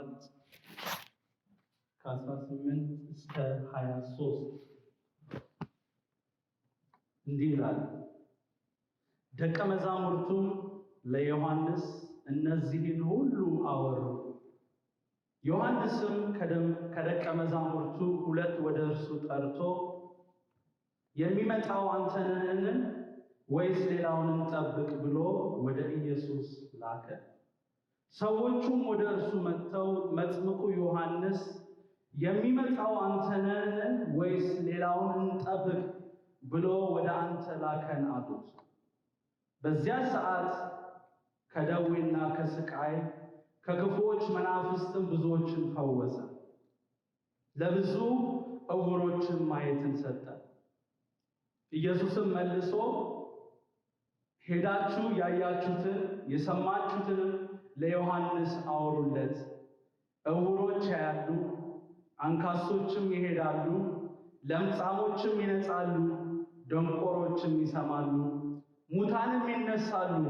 7 ከ18 እስከ 23 እንዲህ ይላል። ደቀ መዛሙርቱም ለዮሐንስ እነዚህን ሁሉ አወሩ። ዮሐንስም ከደቀ መዛሙርቱ 2 ወደ እርሱ ጠርቶ የሚመጣው አንተ ነህን ወይስ ሌላውን እንጠብቅ ብሎ ወደ ኢየሱስ ላከ። ሰዎቹም ወደ እርሱ መጥተው መጥምቁ ዮሐንስ የሚመጣው አንተ ነህን ወይስ ሌላውን እንጠብቅ ብሎ ወደ አንተ ላከን አሉት። በዚያ ሰዓት ከደዌና ከስቃይ ከክፉዎች መናፍስትም ብዙዎችን ፈወሰ። ለብዙ ዕውሮችም ማየትን ሰጠ። ኢየሱስም መልሶ ሄዳችሁ ያያችሁትን የሰማችሁትን ለዮሐንስ አውሩለት። ዕውሮች ያያሉ፣ አንካሶችም ይሄዳሉ፣ ለምጻሞችም ይነጻሉ፣ ደንቆሮችም ይሰማሉ፣ ሙታንም ይነሳሉ፣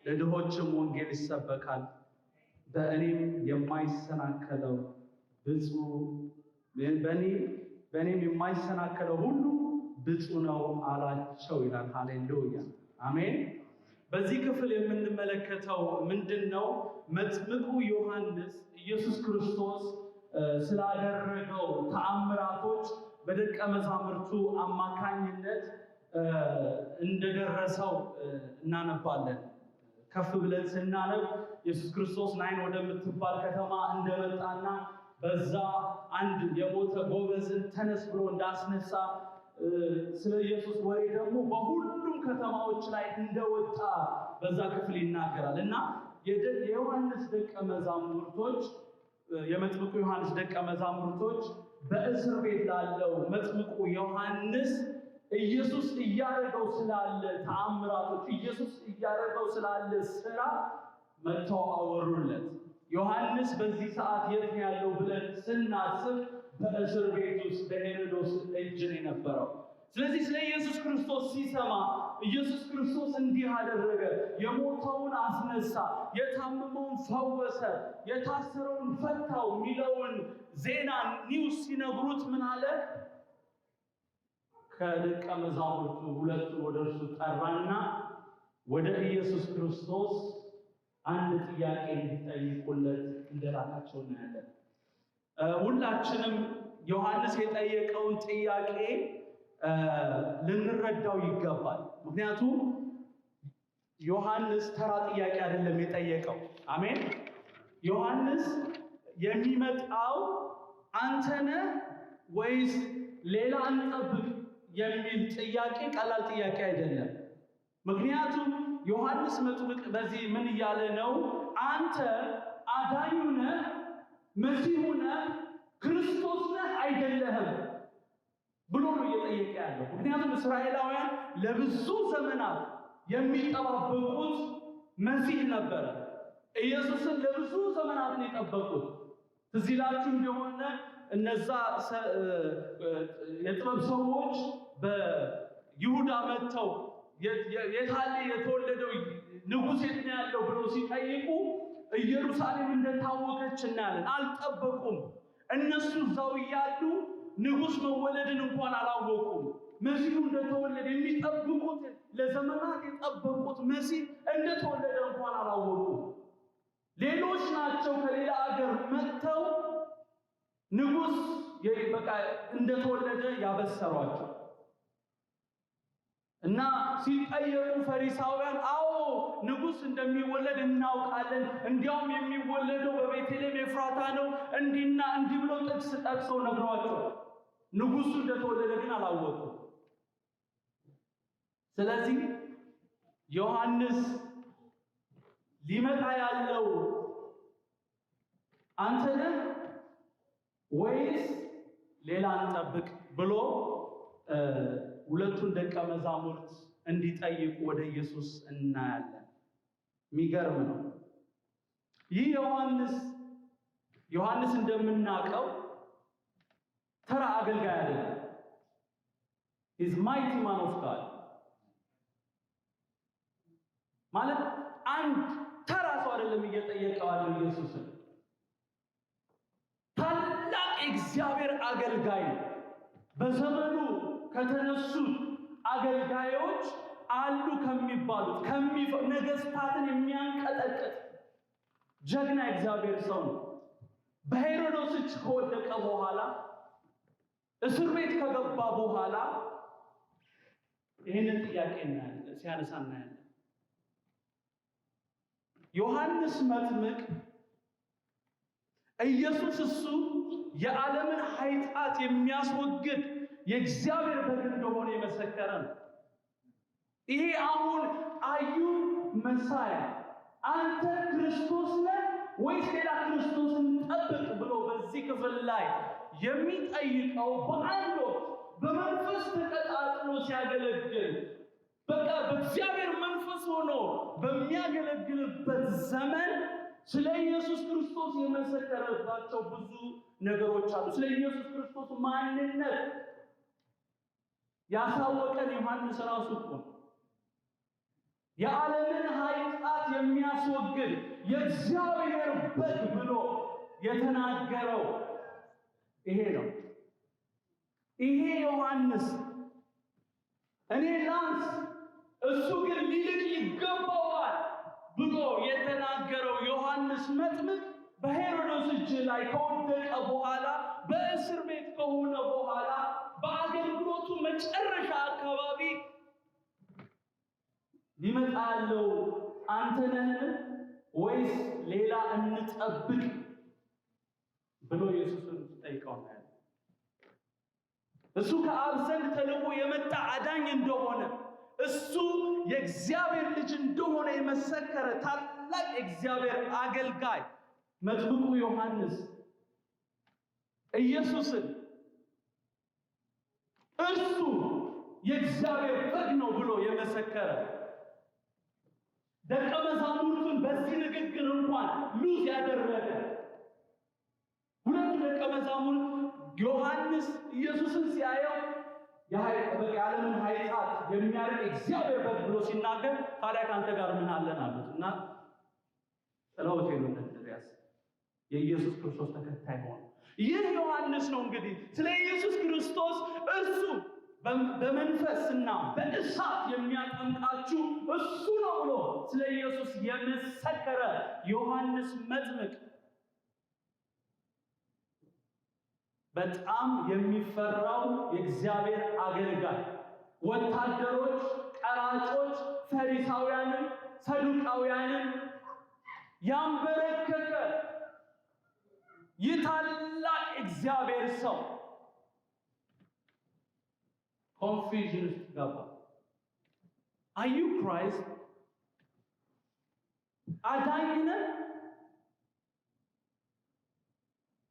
ለድሆችም ወንጌል ይሰበካል። በእኔም የማይሰናከለው በእኔም የማይሰናከለው ሁሉ ብፁዕ ነው አላቸው ይላል። ሃሌሉያ አሜን። በዚህ ክፍል የምንመለከተው ምንድነው? መጥምቁ ዮሐንስ ኢየሱስ ክርስቶስ ስላደረገው ተአምራቶች በደቀ መዛሙርቱ አማካኝነት እንደደረሰው እናነባለን። ከፍ ብለን ስናነብ ኢየሱስ ክርስቶስ ናይን ወደምትባል ከተማ እንደመጣና በዛ አንድ የሞተ ጎበዝን ተነስ ብሎ እንዳስነሳ ስለ ኢየሱስ ወሬ ደግሞ በሁሉም ከተማዎች ላይ እንደወጣ በዛ ክፍል ይናገራል። እና የዮሐንስ ደቀ መዛሙርቶች የመጥምቁ ዮሐንስ ደቀ መዛሙርቶች በእስር ቤት ላለው መጥምቁ ዮሐንስ ኢየሱስ እያደረገው ስላለ ተአምራቶች፣ ኢየሱስ እያደረገው ስላለ ስራ መጥተው አወሩለት። ዮሐንስ በዚህ ሰዓት የት ነው ያለው ብለን ስናስብ በእስር ቤት ውስጥ በሄሮድስ እጅ ነው የነበረው። ስለዚህ ስለ ኢየሱስ ክርስቶስ ሲሰማ ኢየሱስ ክርስቶስ እንዲህ አደረገ፣ የሞተውን አስነሳ፣ የታመመውን ፈወሰ፣ የታሰረውን ፈታው የሚለውን ዜና ኒውስ ሲነግሩት ምን አለ? ከደቀ መዛሙርቱ 2 ወደ እርሱ ጠራና ወደ ኢየሱስ ክርስቶስ አንድ ጥያቄ እንዲጠይቁለት እንደላካቸው እናያለን። ሁላችንም ዮሐንስ የጠየቀውን ጥያቄ ልንረዳው ይገባል። ምክንያቱም ዮሐንስ ተራ ጥያቄ አይደለም የጠየቀው። አሜን። ዮሐንስ የሚመጣው አንተ ነህ ወይስ ሌላ እንጠብቅ የሚል ጥያቄ ቀላል ጥያቄ አይደለም። ምክንያቱም ዮሐንስ መጥምቅ በዚህ ምን እያለ ነው? አንተ አዳኙ ነህ፣ መሲሁ ነህ፣ ክርስቶስ ነህ አይደለህም ብሎ ነው እየጠየቀ ያለው። ምክንያቱም እስራኤላውያን ለብዙ ዘመናት የሚጠባበቁት መሲህ ነበረ። ኢየሱስን ለብዙ ዘመናት ነው የጠበቁት። ትዝ ይላችሁ እንደሆነ እነዛ የጥበብ ሰዎች በይሁዳ መጥተው የታለ የተወለደው ንጉሥ የት ነው ያለው ብሎ ሲጠይቁ ኢየሩሳሌም እንደታወቀች እናያለን። አልጠበቁም። እነሱ እዛው እያሉ ንጉሥ መወለድን እንኳን አላወቁም። መሲሁ እንደተወለደ የሚጠብቁት ለዘመናት የጠበቁት መሲህ እንደተወለደ እንኳን አላወቁም። ሌሎች ናቸው ከሌላ ሀገር መጥተው ንጉሥ በቃ እንደተወለደ ያበሰሯቸው እና ሲጠየቁ ፈሪሳውያን አዎ ንጉሥ እንደሚወለድ እናውቃለን፣ እንዲያውም የሚወለደው በቤተልሔም ኤፍራታ ነው እንዲና እንዲህ ብሎ ጥቅስ ጠቅሰው ነግሯቸው ንጉሡ እንደተወለደ ግን አላወቁም። ስለዚህ ዮሐንስ ሊመጣ ያለው አንተ ነህ ወይስ ሌላ እንጠብቅ ብሎ 2 ደቀ መዛሙርት እንዲጠይቁ ወደ ኢየሱስ እናያለን። የሚገርም ነው። ይህ ዮሐንስ እንደምናውቀው ተራ አገልጋይ አይደለም። is mighty man of God ማለት አንድ ተራ ሰው አይደለም እየጠየቀው ያለው ኢየሱስን። የእግዚአብሔር አገልጋይ ነው። በዘመኑ ከተነሱት አገልጋዮች አሉ ከሚባሉት ነገስታትን የሚያንቀጠቅጥ ጀግና እግዚአብሔር ሰው ነው። በሄሮድስ እጅ ከወደቀ በኋላ እስር ቤት ከገባ በኋላ ይሄንን ጥያቄ ሲያነሳ እናያለን። ዮሐንስ መጥምቅ ኢየሱስ እሱ የዓለምን ኃጢአት የሚያስወግድ የእግዚአብሔር በግ እንደሆነ የመሰከረ ነው። ይሄ አሁን አዩ መሳያ አንተ ክርስቶስ ነህ ወይስ ሌላ ክርስቶስን ጠብቅ ብሎ በዚህ ክፍል ላይ የሚጠይቀው በአንድ ወቅት በመንፈስ ተቀጣጥሎ ሲያገለግል በቃ በእግዚአብሔር መንፈስ ሆኖ በሚያገለግልበት ዘመን ስለ ኢየሱስ ክርስቶስ የመሰከረባቸው ብዙ ነገሮች አሉ። ስለ ኢየሱስ ክርስቶስ ማንነት ያሳወቀን ዮሐንስ ራሱ እኮ የዓለምን ኃጢአት የሚያስወግድ የእግዚአብሔር በግ ብሎ የተናገረው ይሄ ነው። ይሄ ዮሐንስ እኔ ላንስ እሱ ግን ሊልቅ ይገባዋል ብሎ የተናገረው ዮሐንስ መጥምቅ በሄሮድስ እጅ ላይ ከወደቀ በኋላ በእስር ቤት ከሆነ በኋላ በአገልግሎቱ መጨረሻ አካባቢ ሊመጣ ያለው አንተ ነህ ወይስ ሌላ እንጠብቅ ብሎ ኢየሱስን ጠይቀው ነው። እሱ ከአብ ዘንድ ተልኮ የመጣ አዳኝ እንደሆነ እሱ የእግዚአብሔር ልጅ እንደሆነ የመሰከረ ታላቅ የእግዚአብሔር አገልጋይ መጥምቁ ዮሐንስ ኢየሱስን እርሱ የእግዚአብሔር በግ ነው ብሎ የመሰከረ ደቀ መዛሙርቱን በዚህ ንግግር እንኳን ሉዝ ያደረገ ሁለቱ ደቀ መዛሙርት ዮሐንስ ኢየሱስን ሲያየው የዓለምን ኃጢአት የሚያርቅ እግዚአብሔር በግ ብሎ ሲናገር ታዲያ ካንተ ጋር ምን አለን አሉት እና ጥለውት ሄዱ። እንድሪያስ የኢየሱስ ክርስቶስ ተከታይ ሆነ። ይህ ዮሐንስ ነው እንግዲህ ስለ ኢየሱስ ክርስቶስ እርሱ በመንፈስና በእሳት የሚያጠምቃችሁ እሱ ነው ብሎ ስለ ኢየሱስ የመሰከረ ዮሐንስ መጥምቅ በጣም የሚፈራው የእግዚአብሔር አገልጋይ ወታደሮች፣ ቀራጮች፣ ፈሪሳውያንን፣ ሰዱቃውያንን ያንበረከከ ይህ ታላቅ እግዚአብሔር ሰው ኮንፊዥን ውስጥ ገባ። አር ዩ ክራይስት? አዳኝነት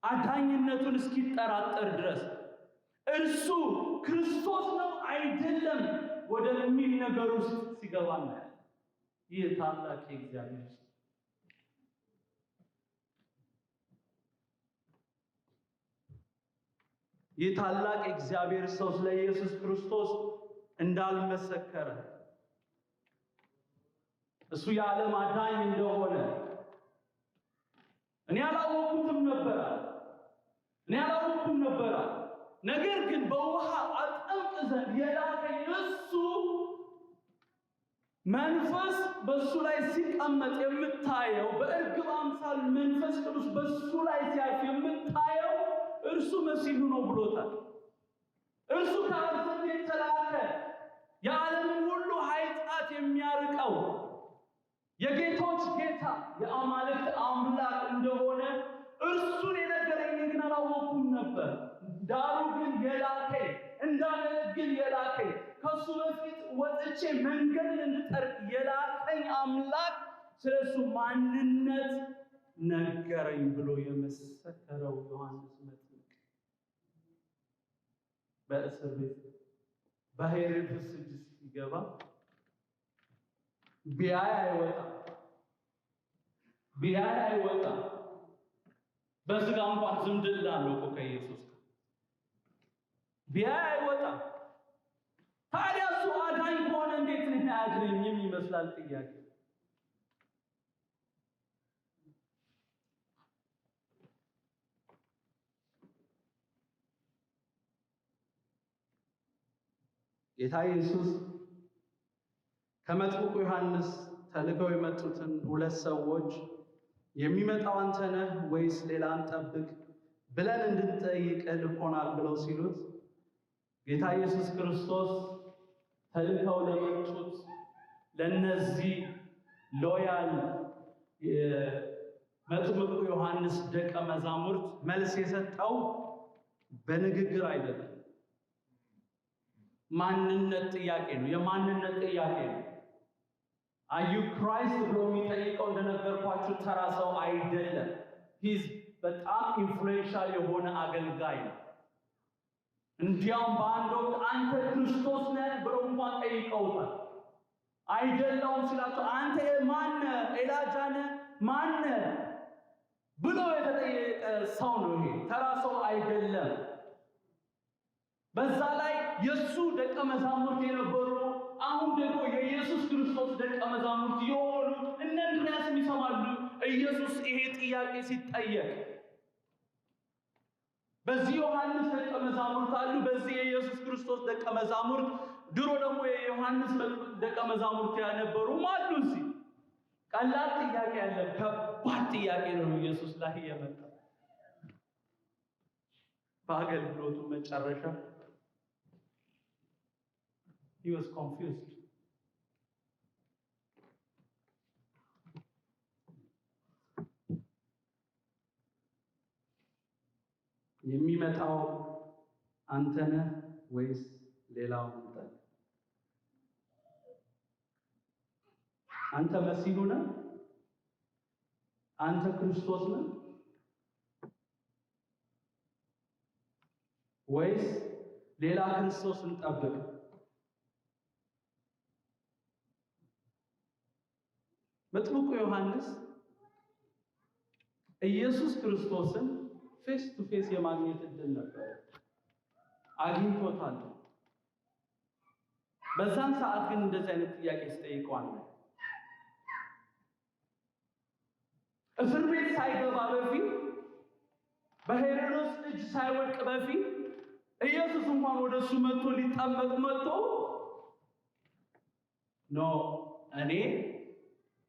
አዳኝነቱን እስኪጠራጠር ድረስ እርሱ ክርስቶስ ነው አይደለም ወደሚል ነገር ውስጥ ሲገባ ነው። ይህ ታላቅ የእግዚአብሔር ሰው ይህ ታላቅ እግዚአብሔር ሰው ስለ ኢየሱስ ክርስቶስ እንዳልመሰከረ እሱ የዓለም አዳኝ እንደሆነ እኔ አላወቅሁትም ነበር። ነገር ግን በውሃ አጠምቅ ዘንድ የላከኝ እሱ መንፈስ በሱ ላይ ሲቀመጥ የምታየው በእርግብ አምሳል መንፈስ ቅዱስ በሱ ላይ ሲያርፍ የምታየው እርሱ መሲሁ ነው ብሎታል። እርሱ ከአብ ዘንድ የተላከ የዓለምን ሁሉ ኃጢአት የሚያርቀው የጌቶች ጌታ የአማልክት አምላክ እንደሆነ እርሱን የነገረኝ ግን አላወቅሁም ነበር። ዳሩ ግን የላከኝ እንዳገለግል የላከኝ ከሱ በፊት ወጥቼ መንገድን እንድጠርግ የላከኝ አምላክ ስለሱ ማንነት ነገረኝ ብሎ የመሰከረው ዮሐንስ መጥምቅ በእስር ቤት በሄሮድስ እጅ ሲገባ ቢያይ አይወጣም። በስጋ እንኳን ዝምድና አለው እኮ ከኢየሱስ ጋር ቢያይ አይወጣም። ታዲያ እሱ አዳኝ ከሆነ እንዴት ነው አያድነኝም ይመስላል ጥያቄ። ጌታ ኢየሱስ ከመጥምቁ ዮሐንስ ተልከው የመጡትን ሁለት ሰዎች የሚመጣው አንተ ነህ ወይስ ሌላ እንጠብቅ ብለን እንድንጠይቅ ልኮናል ብለው ሲሉት ጌታ ኢየሱስ ክርስቶስ ተልከው ለመጡት ለነዚህ ሎያል መጥምቁ ዮሐንስ ደቀ መዛሙርት መልስ የሰጠው በንግግር አይደለም። ማንነት ጥያቄ ነው። የማንነት ጥያቄ ነው። አዩ ክራይስት ብሎ የሚጠይቀው እንደነገርኳችሁ ተራ ሰው አይደለም። ሂዝ በጣም ኢንፍሉዌንሻል የሆነ አገልጋይ ነው። እንዲያውም በአንድ ወቅት አንተ ክርስቶስ ነህ ብሎ እንኳን ጠይቀውታል። አይደለውም ሲላቸው አንተ ማን ኤላጃ ነህ ማን ብሎ የተጠየቀ ሰው ነው። ይሄ ተራ ሰው አይደለም። በዛ ላይ የሱ ደቀ መዛሙርት የነበሩ አሁን ደግሞ የኢየሱስ ክርስቶስ ደቀ መዛሙርት የሆኑ እነ እንድርያስ ይሰማሉ ኢየሱስ ይሄ ጥያቄ ሲጠየቅ። በዚህ ዮሐንስ ደቀ መዛሙርት አሉ፣ በዚህ የኢየሱስ ክርስቶስ ደቀ መዛሙርት፣ ድሮ ደግሞ የዮሐንስ ደቀ መዛሙርት ያነበሩም አሉ። እዚህ ቀላል ጥያቄ ያለ ከባድ ጥያቄ ነው ኢየሱስ ላይ የመጣ በአገልግሎቱ መጨረሻ he was confused. የሚመጣው አንተ ነህ ወይስ ሌላው እንጠብቅ? አንተ መሲሁ ነህ? አንተ ክርስቶስ ነህ? ወይስ ሌላ ክርስቶስ እንጠብቅ? መጥምቁ ዮሐንስ ኢየሱስ ክርስቶስን ፌስ ቱ ፌስ የማግኘት እድል ነበር፣ አግኝቶታል። በዛን ሰዓት ግን እንደዚህ አይነት ጥያቄ ሲጠይቀዋል። እስር ቤት ሳይገባ በፊት በሄሮድስ እጅ ሳይወድቅ በፊት ኢየሱስ እንኳን ወደሱ መጥቶ ሊጠመቅ መጥቶ ኖ እኔ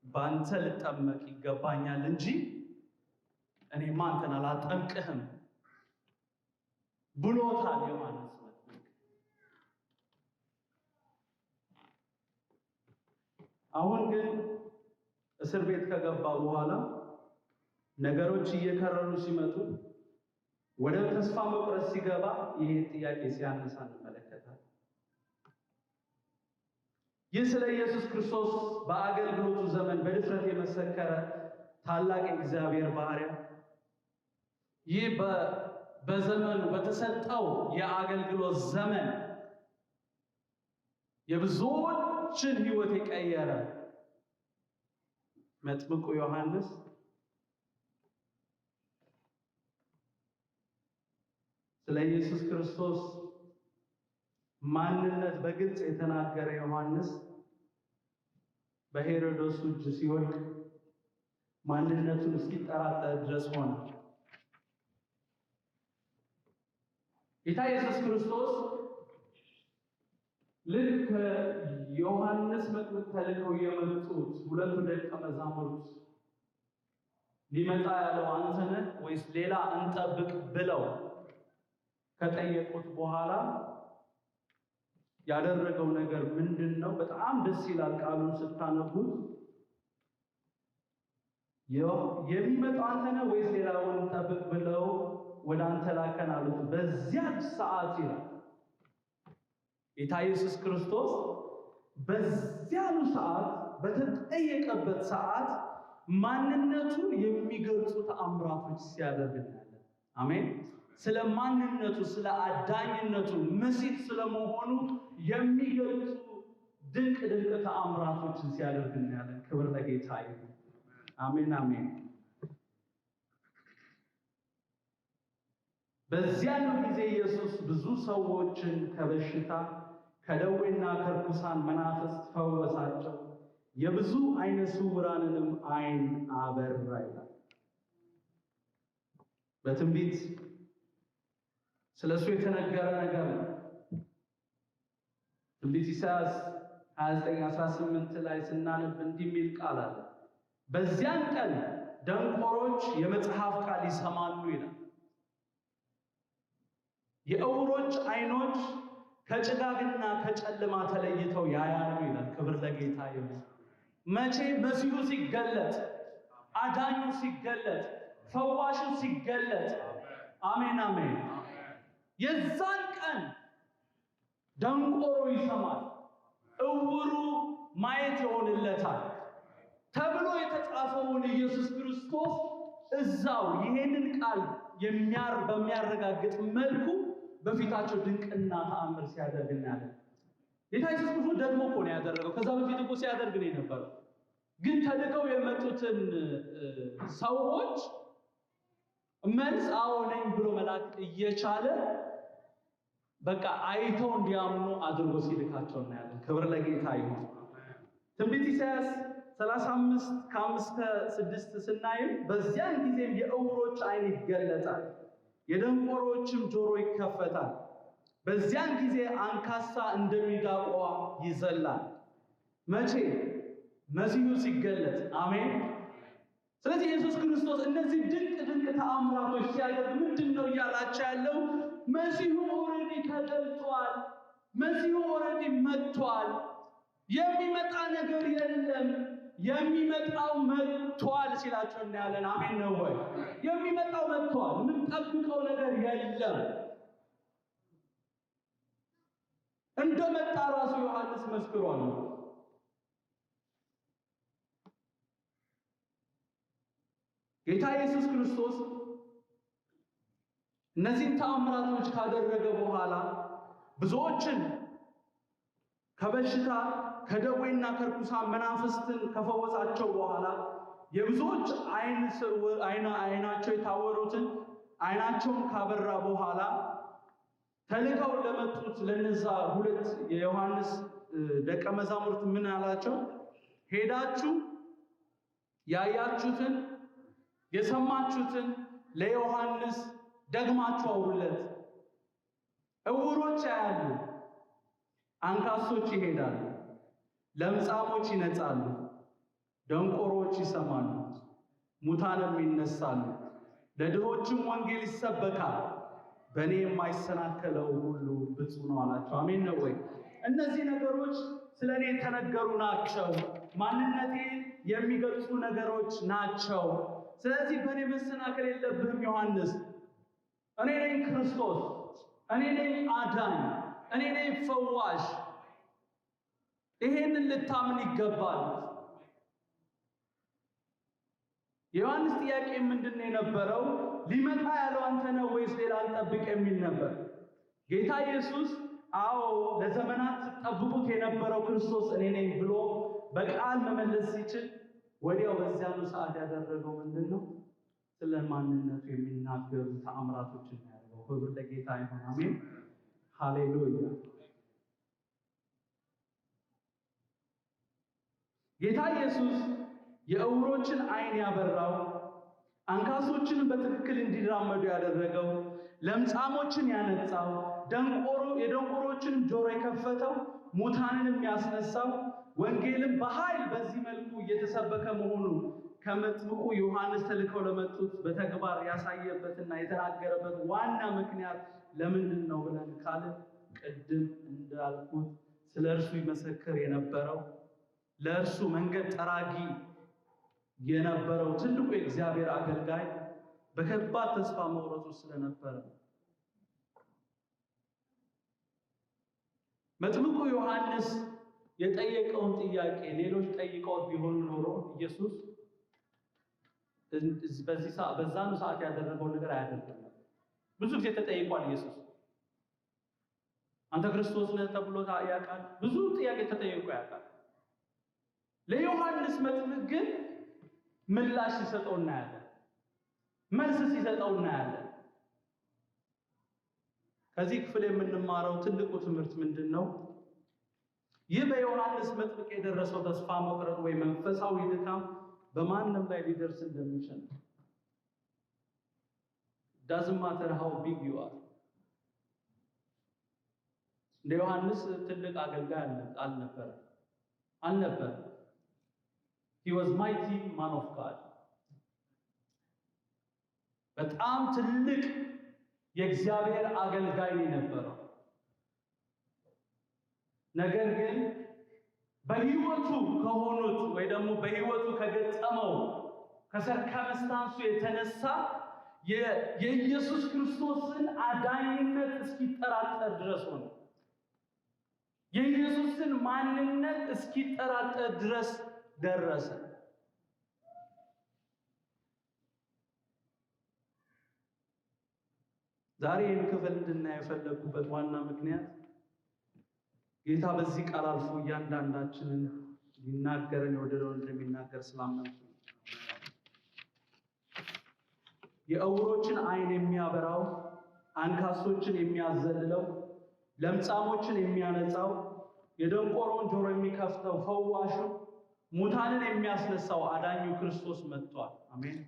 ባንተ ልጠመቅ ይገባኛል እንጂ እኔማ አንተን አላጠምቅህም ብሎታል ዮሐንስ መጥምቅ። አሁን ግን እስር ቤት ከገባ በኋላ ነገሮች እየከረሩ ሲመጡ ወደ ተስፋ መቁረጥ ሲገባ ይሄ ጥያቄ ሲያነሳ እንመለከታለን። ይህ ስለ ኢየሱስ ክርስቶስ በአገልግሎቱ ዘመን በድፍረት የመሰከረ ታላቅ እግዚአብሔር ባሪያ ይህ በዘመኑ በተሰጠው የአገልግሎት ዘመን የብዙዎችን ሕይወት የቀየረ መጥምቁ ዮሐንስ ስለ ኢየሱስ ክርስቶስ ማንነት በግልጽ የተናገረ ዮሐንስ በሄሮድስ እጅ ሲወድቅ ማንነቱን እስኪጠራጠር ድረስ ሆነ። ጌታ ኢየሱስ ክርስቶስ ልክ ዮሐንስ መጥምቅ ተልከው የመጡት ሁለቱ ደቀ መዛሙርት ሊመጣ ያለው አንተ ነህ ወይስ ሌላ እንጠብቅ ብለው ከጠየቁት በኋላ ያደረገው ነገር ምንድነው? በጣም ደስ ይላል። ቃሉን ስታነቡት የሚመጣው አንተ ነህ ወይስ ሌላውን እንጠብቅ ብለው ወደ አንተ ላከን አሉት። በዚያች ሰዓት ይላል ጌታ ኢየሱስ ክርስቶስ በዚያኑ ሰዓት በተጠየቀበት ሰዓት ማንነቱን የሚገልጹ ተአምራቶች ሲያደርግ እናያለን። አሜን። ስለ ማንነቱ፣ ስለ አዳኝነቱ፣ መሲህ ስለመሆኑ የሚገልጹ ድንቅ ድንቅ ተአምራቶችን ሲያደርግ እናያለን። ክብር ለጌታ ይሁን። አሜን አሜን። በዚያን ጊዜ ኢየሱስ ብዙ ሰዎችን ከበሽታ ከደዌና ከርኩሳን መናፍስት ፈወሳቸው፣ የብዙ ዓይነ ስውራንንም ዓይን አበራ ይላል። በትንቢት ስለሱ የተነገረ ነገር ነው። ትንቢተ ኢሳይያስ 29:18 ላይ ስናነብ እንዲህ የሚል ቃል አለ። በዚያን ቀን ደንቆሮች የመጽሐፍ ቃል ይሰማሉ ይላል። የዕውሮች አይኖች ከጭጋግና ከጨለማ ተለይተው ያያሉ ይላል። ክብር ለጌታ ይሁን። መቼ? መሲሁ ሲገለጥ፣ አዳኙ ሲገለጥ፣ ፈዋሹ ሲገለጥ። አሜን አሜን። የዛን ቀን ደንቆሮ ይሰማል፣ ዕውሩ ማየት ይሆንለታል ተብሎ የተጻፈውን ኢየሱስ ክርስቶስ እዛው ይሄንን ቃል በሚያረጋግጥ መልኩ በፊታቸው ድንቅና ተአምር ሲያደርግ እናያለን። ጌታ ኢየሱስ ክርስቶስ ደግሞ እኮ ነው ያደረገው። ከዛ በፊት እኮ ሲያደርግ ነው የነበረው። ግን ተልከው የመጡትን ሰዎች መልስ አዎ ነኝ ብሎ መላክ እየቻለ በቃ አይተው እንዲያምኑ አድርጎ ሲልካቸው እናያለን። ክብር ለጌታ ይሁን። ትንቢተ ኢሳይያስ 35:5-6 ስናይም በዚያን ጊዜም የዕውሮች አይን ይገለጣል፣ የደንቆሮችም ጆሮ ይከፈታል። በዚያን ጊዜ አንካሳ እንደሚዳቋ ይዘላል። መቼ? መሲሁ ሲገለጥ። አሜን። ስለዚህ ኢየሱስ ክርስቶስ እነዚህ ድንቅ ተአምራቶች ሲያደርግ ምንድነው እያላቸው ያለው? መሲሁ ኦሬዲ ተገልጧል፣ መሲሁ ኦሬዲ መጥቷል፣ የሚመጣ ነገር የለም፣ የሚመጣው መጥቷል ሲላቸው እናያለን። አሜን ነው ወይ? የሚመጣው መጥቷል፣ የምንጠብቀው ነገር የለም። እንደመጣ ራሱ ዮሐንስ መስክሯል። ጌታ ኢየሱስ ክርስቶስ እነዚህን ተአምራቶች ካደረገ በኋላ ብዙዎችን ከበሽታ ከደዌና ከርኩሳን መናፍስትን ከፈወሳቸው በኋላ የብዙዎች አይናቸው የታወሩትን አይናቸውን ካበራ በኋላ ተልከው ለመጡት ለነዛ ሁለት የዮሐንስ ደቀ መዛሙርት ምን አላቸው? ሄዳችሁ ያያችሁትን የሰማችሁትን ለዮሐንስ ደግማችሁ አውሩለት። ዕውሮች ያያሉ፣ አንካሶች ይሄዳሉ፣ ለምጻሞች ይነጻሉ፣ ደንቆሮች ይሰማሉ፣ ሙታንም ይነሳሉ፣ ለድሆችም ወንጌል ይሰበካል። በእኔ የማይሰናከለው ሁሉ ብፁዕ ነው አላቸው። አሜን ነው ወይ? እነዚህ ነገሮች ስለ እኔ የተነገሩ ናቸው። ማንነቴን የሚገልጹ ነገሮች ናቸው። ስለዚህ በእኔ መሰናከል የለብህም ዮሐንስ። እኔ ነኝ ክርስቶስ፣ እኔ ነኝ አዳኝ፣ እኔ ነኝ ፈዋሽ። ይሄንን ልታምን ይገባል። የዮሐንስ ጥያቄ ምንድነው የነበረው? ሊመጣ ያለው አንተ ነህ ወይስ ሌላ እንጠብቅ የሚል ነበር። ጌታ ኢየሱስ አዎ ለዘመናት ስትጠብቁት የነበረው ክርስቶስ እኔ ነኝ ብሎ በቃል መመለስ ሲችል ወዲያው በዚያኑ ሰዓት ያደረገው ምንድነው? ስለ ማንነቱ የሚናገሩ ተአምራቶችን ያደረገው። ክብር ለጌታ ይሁን። አሜን ሃሌሉያ። ጌታ ኢየሱስ የዕውሮችን አይን ያበራው፣ አንካሶችን በትክክል እንዲራመዱ ያደረገው፣ ለምጻሞችን ያነጻው፣ የደንቆሮችን ጆሮ የከፈተው፣ ሙታንንም ያስነሳው፣ ወንጌልን በኃይል በዚህ መልኩ እየተሰበከ መሆኑ ከመጥምቁ ዮሐንስ ተልከው ለመጡት በተግባር ያሳየበትና የተናገረበት ዋና ምክንያት ለምንድን ነው ብለን ካልን ቅድም እንዳልኩት ስለ እርሱ ይመሰክር የነበረው ለእርሱ መንገድ ጠራጊ የነበረው ትልቁ የእግዚአብሔር አገልጋይ በከባድ ተስፋ መውረቱ ስለነበረ መጥምቁ ዮሐንስ የጠየቀውን ጥያቄ ሌሎች ጠይቀውት ቢሆኑ ኖሮ ኢየሱስ በዛኑ ሰዓት ያደረገው ነገር አያደርግም። ብዙ ጊዜ ተጠይቋል ኢየሱስ። አንተ ክርስቶስ ነህ ተብሎ ያውቃል። ብዙ ጥያቄ ተጠይቆ ያውቃል። ለዮሐንስ መጥምቅ ግን ምላሽ ሲሰጠው እናያለን። መልስ ሲሰጠው እናያለን። ከዚህ ክፍል የምንማረው ትልቁ ትምህርት ምንድነው? ይህ በዮሐንስ መጥምቅ የደረሰው ተስፋ መቁረጥ ወይ መንፈሳዊ ድካም በማንም ላይ ሊደርስ እንደሚችል doesn't matter how big you are ለዮሐንስ ትልቅ አገልጋይ አልነበር he was mighty man of God በጣም ትልቅ የእግዚአብሔር አገልጋይ ነበር ነገር ግን በህይወቱ ከሆኑት ወይ ደግሞ በህይወቱ ከገጠመው ከሰርከምስታንሱ የተነሳ የኢየሱስ ክርስቶስን አዳኝነት እስኪጠራጠር ድረስ ሆነ የኢየሱስን ማንነት እስኪጠራጠር ድረስ ደረሰ ዛሬ ክፍል እንድናይ የፈለኩበት ዋና ምክንያት ጌታ በዚህ ቃል አልፎ እያንዳንዳችንን ሊናገረን ወደደው እንደሚናገር ስላመንኩ የእውሮችን አይን የሚያበራው አንካሶችን የሚያዘልለው ለምጻሞችን የሚያነጻው የደንቆሮን ጆሮ የሚከፍተው ፈዋሹ ሙታንን የሚያስነሳው አዳኙ ክርስቶስ መጥቷል አሜን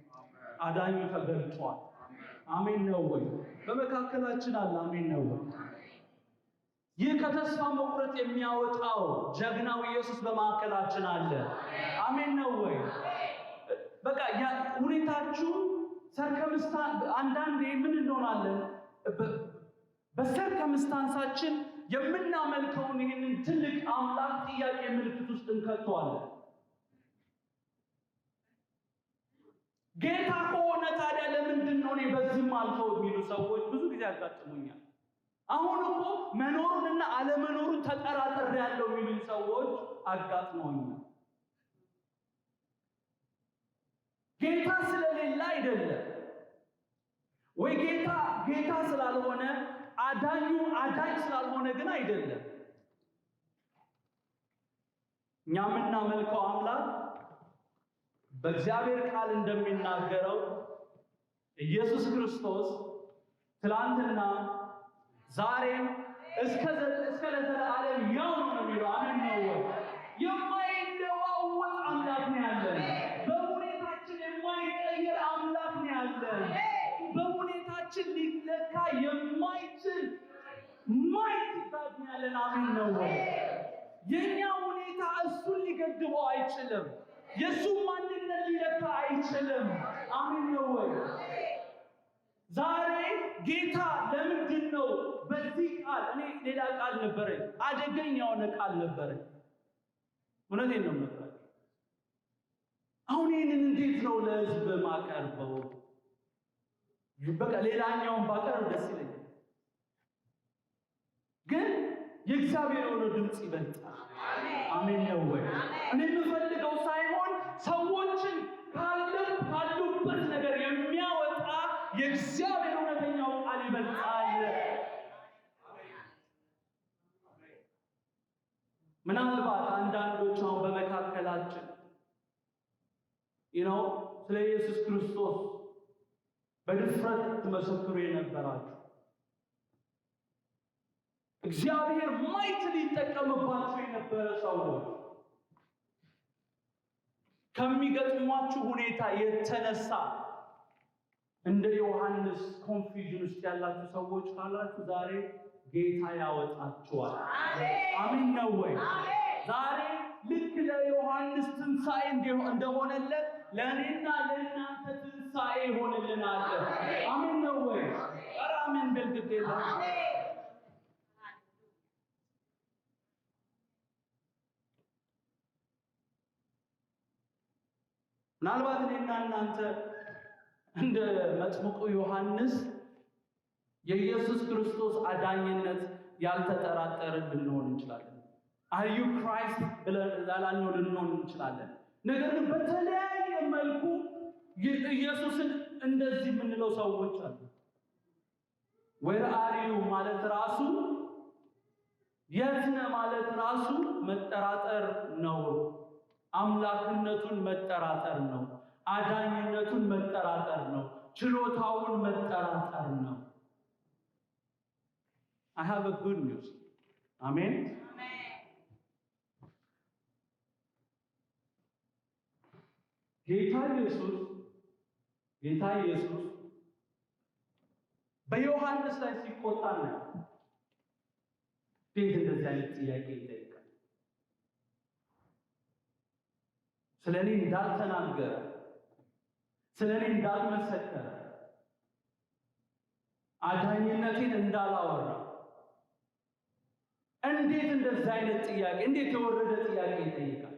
አዳኙ ተገልጧል አሜን ነው ወይ በመካከላችን አለ አሜን ነው ወይ ይህ ከተስፋ መቁረጥ የሚያወጣው ጀግናው ኢየሱስ በመካከላችን አለ አሜን ነው ወይ በቃ ያ ሁኔታችሁ ሰርከምስታን አንዳንዴ ምን እንሆናለን በሰርከምስታንሳችን የምናመልከውን ይህንን ትልቅ አምላክ ጥያቄ ምልክት ውስጥ እንከተዋለን ጌታ ከሆነ ታዲያ ለምንድን ነው እኔ በዚህም አልፈው የሚሉ ሰዎች ብዙ ጊዜ ያጋጥሙኛል አሁን እኮ መኖሩንና አለመኖሩን ተጠራጥሬ ያለው የሚሉ ሰዎች አጋጥመውኛል ጌታ ስለሌለ አይደለም ወይ ጌታ ስላልሆነ አዳኝ ስላልሆነ ግን አይደለም እኛ የምናመልከው አምላክ በእግዚአብሔር ቃል እንደሚናገረው ኢየሱስ ክርስቶስ ትላንትና ዛሬም እስከ ለዘላለም ያው ነው የሚለው አሜን ነው የማይለዋወጥ አምላክ ነው ያለን በሁኔታችን የማይቀየር አምላክ ነው ያለን በሁኔታችን ሊለካ የማይችል ማይታድ ነው ያለን አሜን ነው የኛ ሁኔታ እሱን ሊገድበው አይችልም የሱ ማንነት ሊለካ አይችልም አሜን ነው ዛሬ ጌታ ለምንድን ነው በዚህ ቃል እኔ ሌላ ቃል ነበረኝ አደገኛ የሆነ ቃል ነበረኝ እውነቴን ነው የምነግራችሁ አሁን ይህንን እንዴት ነው ለህዝብ ማቀርበው በቃ ሌላኛውን ባቀርብ ደስ ይለኛል ግን የእግዚአብሔር የሆነ ድምጽ ይበልጣል አሜን ነው እኔ የምፈልገው ሳይሆን ሰዎችን ካሉበት ነገር የሚያወጣ የእግዚአብሔር እውነተኛው ቃል ይበልጣል ምናልባት አንዳንዶች አሁን በመካከላችን ስለ ኢየሱስ ክርስቶስ በድፍረት ትመሰክሩ የነበራችሁ እግዚአብሔር ማይት ሊጠቀምባችሁ የነበረ ሰዎች ከሚገጥሟችሁ ሁኔታ የተነሳ እንደ ዮሐንስ ኮንፊውዥን ውስጥ ያላችሁ ሰዎች ካላችሁ ዛሬ ጌታ ያወጣችኋል አሜን ነው ወይ ዛሬ ልክ ለዮሐንስ ትንሣኤ እንደሆነለት ለእኔና ለእናንተ ትንሣኤ ይሆንልናል አሜን ነው ወይ አሜን በልግዴላ ምናልባት እኔና እናንተ እንደ መጥምቁ ዮሐንስ የኢየሱስ ክርስቶስ አዳኝነት ያልተጠራጠርን ልንሆን እንችላለን are you Christ ብለን ላላልነው ልንሆን እንችላለን ነገር ግን በተለያየ መልኩ ኢየሱስን እንደዚህ የምንለው ሰዎች አሉ where are you ማለት ራሱ የት ነህ ማለት ራሱ መጠራጠር ነው አምላክነቱን መጠራጠር ነው አዳኝነቱን መጠራጠር ነው ችሎታውን መጠራጠር ነው I have a good news amen ጌታ ኢየሱስ በዮሐንስ ላይ ሲቆጣ ነው ቤት እንደዚህ አይነት ጥያቄ ይጠይቃል። ስለኔ እንዳልተናገረ ስለኔ እንዳልመሰከረ አዳኝነቴን እንዳላወራ እንዴት እንደዚህ አይነት ጥያቄ እንዴት የወረደ ጥያቄ ይጠይቃል?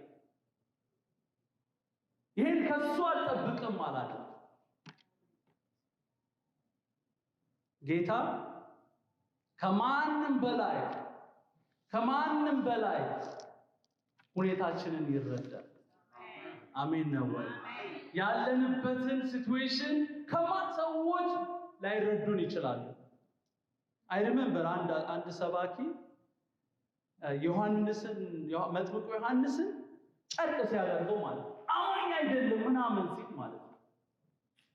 ይሄን ከሱ አልጠብቅም ማለት ነው። ጌታ ከማንም በላይ ሁኔታችንን ይረዳል። አሜን ነው ወይ? ያለንበትን ሲቹዌሽን ሰዎች ላይረዱን ይችላሉ። አይሪሜምበር አንድ ሰባኪ መጥምቁ ዮሐንስን ጨርቅ ሲያደርገው ማለት አማኝ አይደለም ምናምን ሲል ማለት ነው።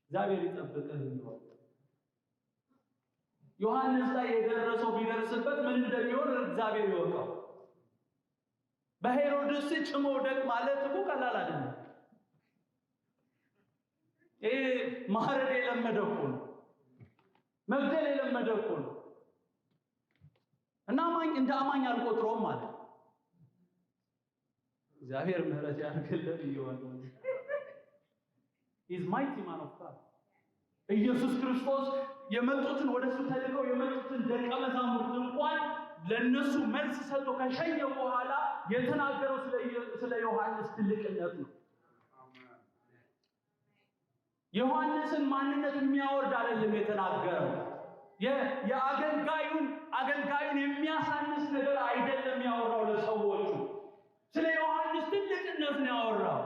እግዚአብሔር ይጠብቅህ ይላል። ዮሐንስ ላይ የደረሰው ቢደርስበት ምን እንደሚሆን እግዚአብሔር ይወቀው። በሄሮድስ እጅ መውደቅ ማለት እኮ ቀላል አይደለም። ማረድ የለመደ እኮ ነው። መግደል የለመደ እኮ ነው። እና እንደ አማኝ አልቆጥረውም ማለት እግዚአብሔር ምህረት ያድርግልን ይወጣ። is mighty man of God። ኢየሱስ ክርስቶስ የመጡትን ወደሱ ተልከው የመጡትን ደቀ መዛሙርት እንኳን ለነሱ መልስ ሰጥቶ ከሸኘ በኋላ የተናገረው ስለ ዮሐንስ ትልቅነት ነው። ዮሐንስን ማንነት የሚያወርድ አይደለም የተናገረው። አገልጋዩን የሚያሳንስ ነገር አይደለም ያወራው ለሰዎቹ። ስለ ዮሐንስ ትልቅነት ነው ያወራው።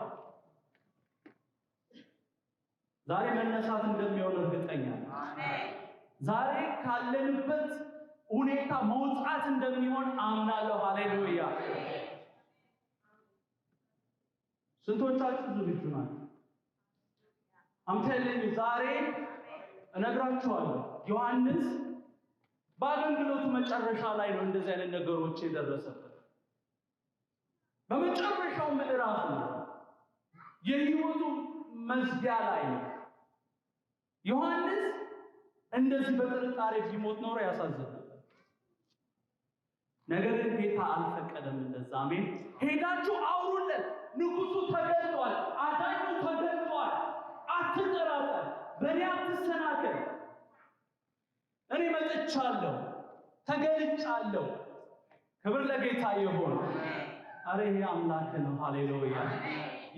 ዛሬ መነሳት እንደሚሆን እርግጠኛ ነኝ። አሜን። ዛሬ ካለንበት ሁኔታ መውጣት እንደሚሆን አምናለሁ። ሃሌሉያ። ስንቶቻችሁ ዝግጁ ናችሁ? አምተልኝ ዛሬ እነግራችኋለሁ። ዮሐንስ በአገልግሎቱ መጨረሻ ላይ ነው እንደዚህ አይነት ነገሮች የደረሰበት። በመጨረሻው ምዕራፍ ነው፣ የህይወቱ መዝጊያ ላይ ነው። ዮሐንስ እንደዚህ በጥርጣሬ ቢሞት ኖሮ ያሳዝናል። ነገር ግን ጌታ አልፈቀደም እንደዛ። አሜን። ሄዳችሁ አውሩለት፣ ንጉሱ ተገልጧል፣ አዳኙ ተገልጧል፣ አትጠራጠር፣ በእኔ አትሰናከል፣ እኔ መጥቻለሁ፣ ተገልጫለሁ። ክብር ለጌታ ይሁን። አረ ይሄ አምላክ ነው። ሃሌሉያ።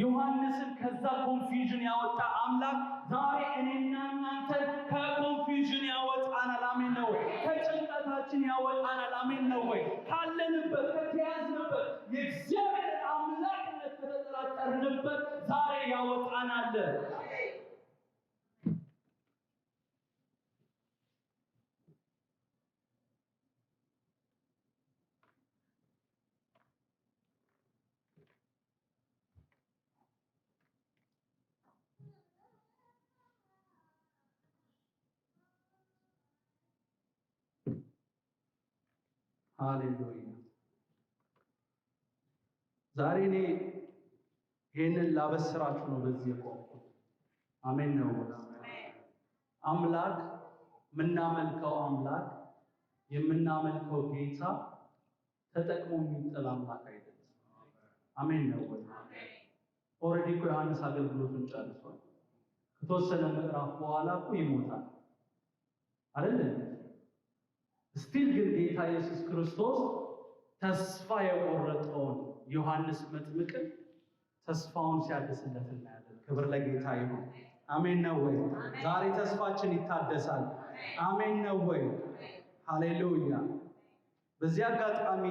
ዮሐንስን ከዛ ኮንፊውዥን ያወጣ አምላክ ዛሬ እኔና እናንተ ከኮንፊውዥን ያወጣናል። አሜን ነው። ከጭንቀታችን ያወጣናል። አሜን ነው ወይ? ካለንበት ከተያዝንበት የእግዚአብሔር አምላክነት ከተጠራጠርንበት ዛሬ ያወጣናል። ሃሌሉያ። ዛሬ እኔ ይሄንን ላበስራችሁ ነው በዚህ የቆምኩት። አሜን ነው። አምላክ የምናመልከው ጌታ ተጠቅሞ የሚጥል አምላክ አይደለም። አሜን ነው። ኦልሬዲ እኮ ዮሐንስ አገልግሎቱን ጨርሷል። ከተወሰነ ምዕራፍ በኋላ እኮ ይሞታል አይደል? ስቲል ግን ጌታ ኢየሱስ ክርስቶስ ተስፋ የቆረጠውን ዮሐንስ መጥምቅን ተስፋውን ሲያድስለት እናያለን። ክብር ለጌታ ይሁን። አሜን ነው ወይ? ዛሬ ተስፋችን ይታደሳል። አሜን ነው ወይ? ሃሌሉያ። በዚህ አጋጣሚ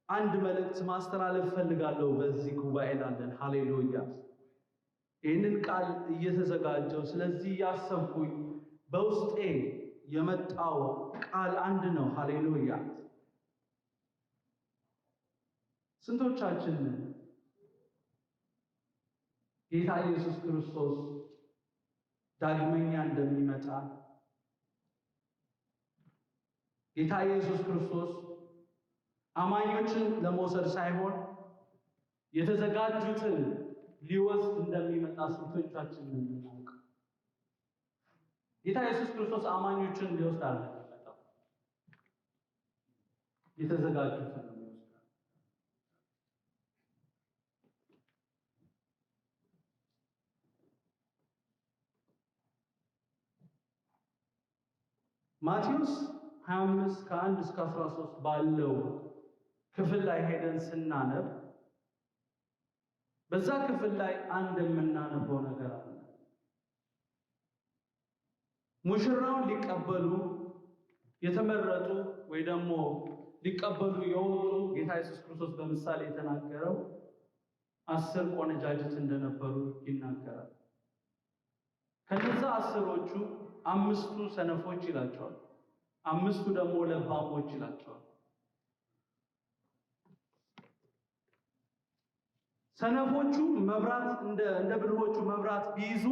አንድ መልእክት ማስተላለፍ ፈልጋለሁ። በዚህ ጉባኤ ላለን ሃሌሉያ፣ ይህንን ቃል እየተዘጋጀው ስለዚህ ያሰብኩኝ በውስጤ የመጣው ቃል አንድ ነው። ሃሌሉያ። ስንቶቻችን ጌታ ኢየሱስ ክርስቶስ ዳግመኛ እንደሚመጣ ጌታ ኢየሱስ ክርስቶስ አማኞችን ለመውሰድ ሳይሆን የተዘጋጁትን ሊወስድ እንደሚመጣ ስንቶቻችን እናውቅ? ጌታ ኢየሱስ ክርስቶስ አማኞችን ሊወስድ አይደለም የመጣው። የተዘጋጁትን ነው የሚወስደው። ማቴዎስ 25 ከ1 እስከ 13 ባለው ክፍል ላይ ሄደን ስናነብ በዛ ክፍል ላይ አንድ የምናነበው ነገር አለ። ሙሽራውን ሊቀበሉ የተመረጡ ወይ ደግሞ ሊቀበሉ የወጡ ጌታ ኢየሱስ ክርስቶስ በምሳሌ የተናገረው 10 ቆነጃጅት እንደነበሩ ይናገራል። ከነዛ 10ዎቹ 5ቱ ሰነፎች ይላቸዋል፣ 5ቱ ደግሞ ለባሞች ይላቸዋል። ሰነፎቹ መብራት እንደ ብልሆቹ መብራት ቢይዙ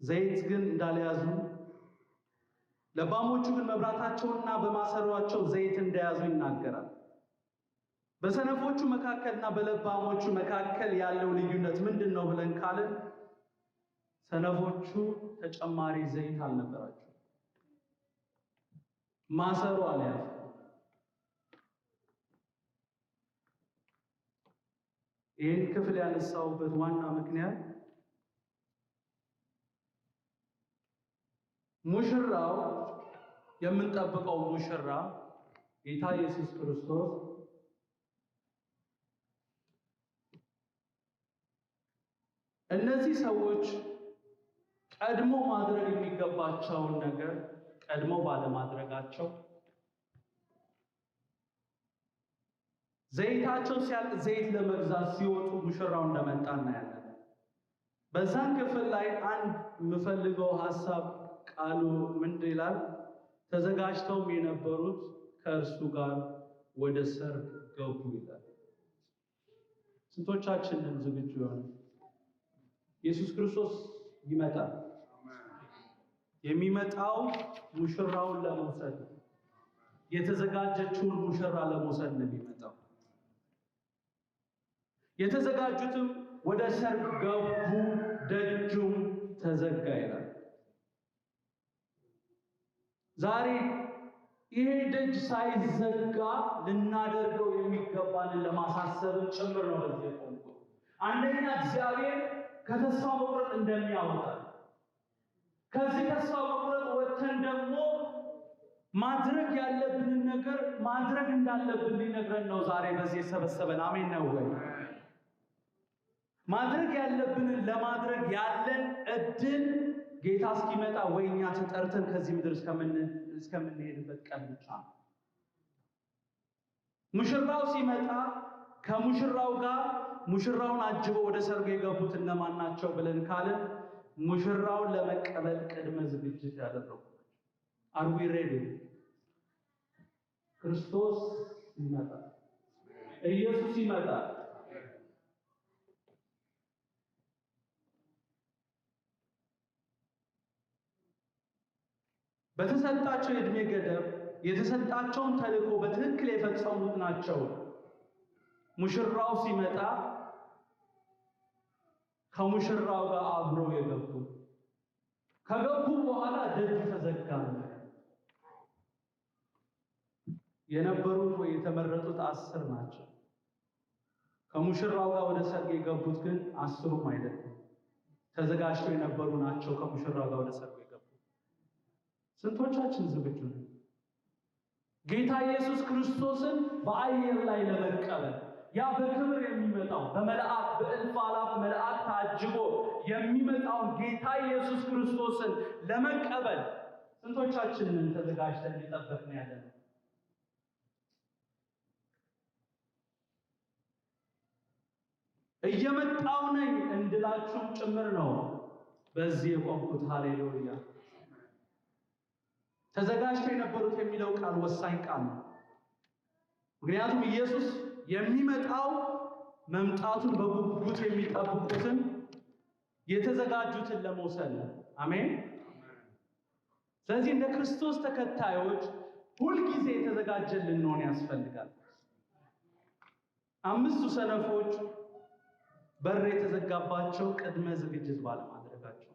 ዘይት ግን እንዳልያዙ፣ ለባሞቹ ግን መብራታቸውና በማሰሯቸው ዘይት እንደያዙ ይናገራል። በሰነፎቹ መካከልና በለባሞቹ መካከል ያለው ልዩነት ምንድነው ብለን ካልን ሰነፎቹ ተጨማሪ ዘይት አልነበራቸው፣ ማሰሮ አልያዙ። ይህን ክፍል ያነሳውበት ዋና ምክንያት ሙሽራው የምንጠብቀው ሙሽራ ጌታ ኢየሱስ ክርስቶስ እነዚህ ሰዎች ቀድሞ ማድረግ የሚገባቸውን ነገር ቀድሞ ባለማድረጋቸው ዘይታቸው ሲያልቅ ዘይት ለመግዛት ሲወጡ ሙሽራው እንደመጣ እናያለን። በዛን ክፍል ላይ አንድ የምፈልገው ሐሳብ ቃሉ ምንድን ይላል? ተዘጋጅተው የነበሩት ከእርሱ ጋር ወደ ሰርግ ገቡ ይላል። ስንቶቻችንን ዝግጁ ሆነ? ኢየሱስ ክርስቶስ ይመጣል። የሚመጣው ሙሽራውን ለመውሰድ፣ የተዘጋጀችውን ሙሽራ ለመውሰድ ነው የሚመጣው። የተዘጋጁትም ወደ ሰርግ ገቡ፣ ደጁም ተዘጋ ይላል። ዛሬ ይሄ ደጅ ሳይዘጋ ልናደርገው የሚገባንን ለማሳሰብን ጭምር ነው በዚህ የቆምኩት። አንደኛ እግዚአብሔር ከተስፋ መቁረጥ እንደሚያወጣ፣ ከዚህ ተስፋ መቁረጥ ወጥተን ደግሞ ማድረግ ያለብንን ነገር ማድረግ እንዳለብን ሊነግረን ነው ዛሬ በዚህ የሰበሰበን። አሜን ነው ወይ? ማድረግ ያለብንን ለማድረግ ያለን እድል ጌታ እስኪመጣ ወይኛ ተጠርተን ከዚህ ምድር እስከምንሄድበት ቀን ብቻ ነው። ሙሽራው ሲመጣ ከሙሽራው ጋር ሙሽራውን አጅበው ወደ ሰርጉ የገቡት እነማን ናቸው ብለን ካልን ሙሽራውን ለመቀበል ቅድመ ዝግጅት ያደረጉ Are we ready? ክርስቶስ ይመጣል። ኢየሱስ ይመጣል። በተሰጣቸው የዕድሜ ገደብ የተሰጣቸውን ተልእኮ በትክክል የፈጸሙት ናቸው። ሙሽራው ሲመጣ ከሙሽራው ጋር አብረው የገቡ ከገቡ በኋላ ደጅ ተዘጋ። የነበሩት ወይ የተመረጡት 10 ናቸው። ከሙሽራው ጋር ወደ ሰርግ የገቡት ግን 10ም አይደለም፣ ተዘጋጅተው የነበሩ ናቸው። ከሙሽራው ጋር ወደ ሰርግ የገቡ ስንቶቻችን ዝግጁ ነን? ጌታ ኢየሱስ ክርስቶስን በአየር ላይ ለመቀበል ያ በክብር የሚመጣው በመላእክት በእልፍ አእላፍ መላእክት ታጅቦ የሚመጣው ጌታ ኢየሱስ ክርስቶስን ለመቀበል ስንቶቻችንን ተዘጋጅተን እየጠበቅን ያለን? እየመጣው ነኝ እንድላችሁም ጭምር ነው በዚህ የቆምኩት። ሃሌሉያ! ተዘጋጅተው የነበሩት የሚለው ቃል ወሳኝ ቃል ነው። ምክንያቱም ኢየሱስ የሚመጣው መምጣቱን በጉጉት የሚጠብቁትን የተዘጋጁትን ለመውሰድ ነው። አሜን። ስለዚህ እንደ ክርስቶስ ተከታዮች ሁልጊዜ የተዘጋጀን ልንሆን ያስፈልጋል። 5ቱ ሰነፎች በር የተዘጋባቸው ቅድመ ዝግጅት ባለማድረጋቸው።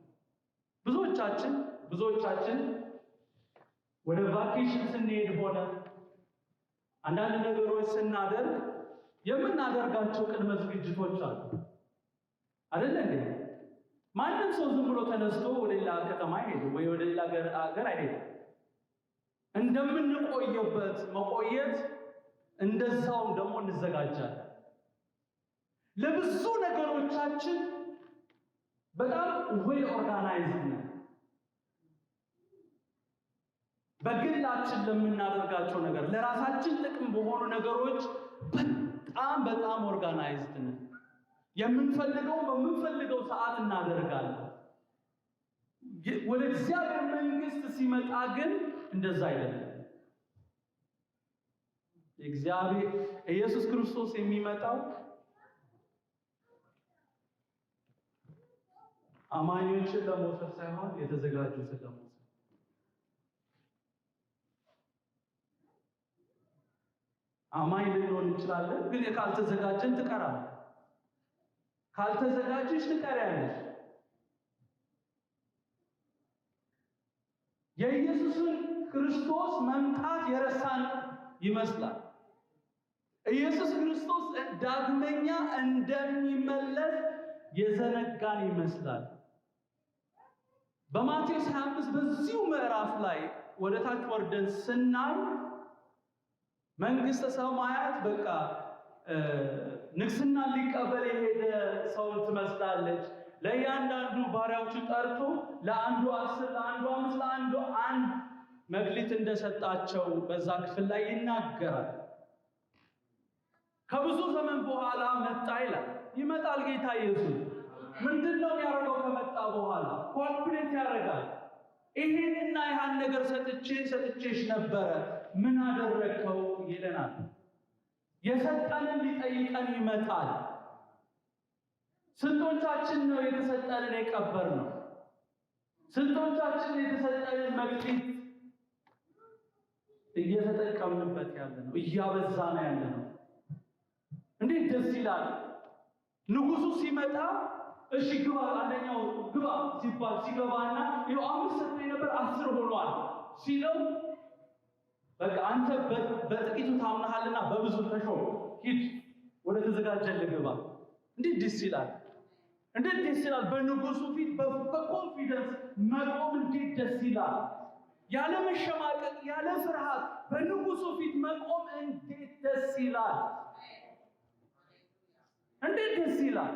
ብዙዎቻችን ወደ ቫኬሽን ስንሄድ ሆነ አንዳንድ ነገሮች ስናደርግ የምናደርጋቸው ቅድመ ዝግጅቶች አሉ አይደል እንዴ? ማንም ሰው ዝም ብሎ ተነስቶ ወደ ሌላ ከተማ አይሄድም ወይ ወደ ሌላ ሀገር አይሄድም። እንደምንቆየበት መቆየት እንደዛው ደግሞ እንዘጋጃለን። ለብዙ ነገሮቻችን በጣም ዌል ኦርጋናይዝድ ነን። በግላችን ለምናደርጋቸው ነገር ለራሳችን ጥቅም በሆኑ ነገሮች በጣም ኦርጋናይዝድ ነን። የምንፈልገው በምንፈልገው ሰዓት እናደርጋለን። ወደ እግዚአብሔር መንግስት ሲመጣ ግን እንደዛ አይደለም። እግዚአብሔር ኢየሱስ ክርስቶስ የሚመጣው አማኞችን ለመውሰድ ሳይሆን የተዘጋጁትን ለመውሰድ። አማኝ ልንሆን እንችላለን፣ ግን ካልተዘጋጀን ትቀራለህ። ካልተዘጋጀሽ ትቀሪያለሽ። የኢየሱስን ክርስቶስ መምጣት የረሳን ይመስላል። ኢየሱስ ክርስቶስ ዳግመኛ እንደሚመለስ የዘነጋን ይመስላል። በማቴዎስ 25 በዚሁ ምዕራፍ ላይ ወደ ታች ወርደን ስናይ መንግስተ ሰማያት በቃ ንግስና ሊቀበል የሄደ ሰው ትመስላለች። ለእያንዳንዱ ባሪያዎቹ ጠርቶ ለአንዱ 10 ለአንዱ 5 ለአንዱ 1 መክሊት እንደሰጣቸው በዛ ክፍል ላይ ይናገራል። ከብዙ ዘመን በኋላ መጣ ይላል። ይመጣል ጌታ ኢየሱስ። ምንድነው ያደረገው? ከመጣ በኋላ ኳልኩሌት ያደርጋል። ይሄንና ያን ነገር ሰጥቼሽ ነበረ ምን አደረከው ይለናል። የሰጠንን ሊጠይቀን ይመጣል። ስንቶቻችን ነው የተሰጠንን የቀበርነው? ስንቶቻችን የተሰጠንን መክሊት እየተጠቀምንበት ያለነው እያበዛን ያለነው? እንዴት ደስ ይላል! ንጉሱ ሲመጣ እሺ ግባ፣ አንደኛው ግባ ሲባል ሲገባና ይኸው 5 ሰጥቶኝ ነበር 10 ሆኗል ሲለው በቃ አንተ በጥቂቱ ታምናሃልና በብዙ ተሾም፣ ሂድ ወደ ተዘጋጀልህ ግባ። እንዴት ደስ ይላል! እንዴት ደስ ይላል! በንጉሱ ፊት በኮንፊደንስ መቆም እንዴት ደስ ይላል! ያለ መሸማቀቅ ያለ ፍርሃት በንጉሱ ፊት መቆም እንዴት ደስ ይላል! እንዴት ደስ ይላል!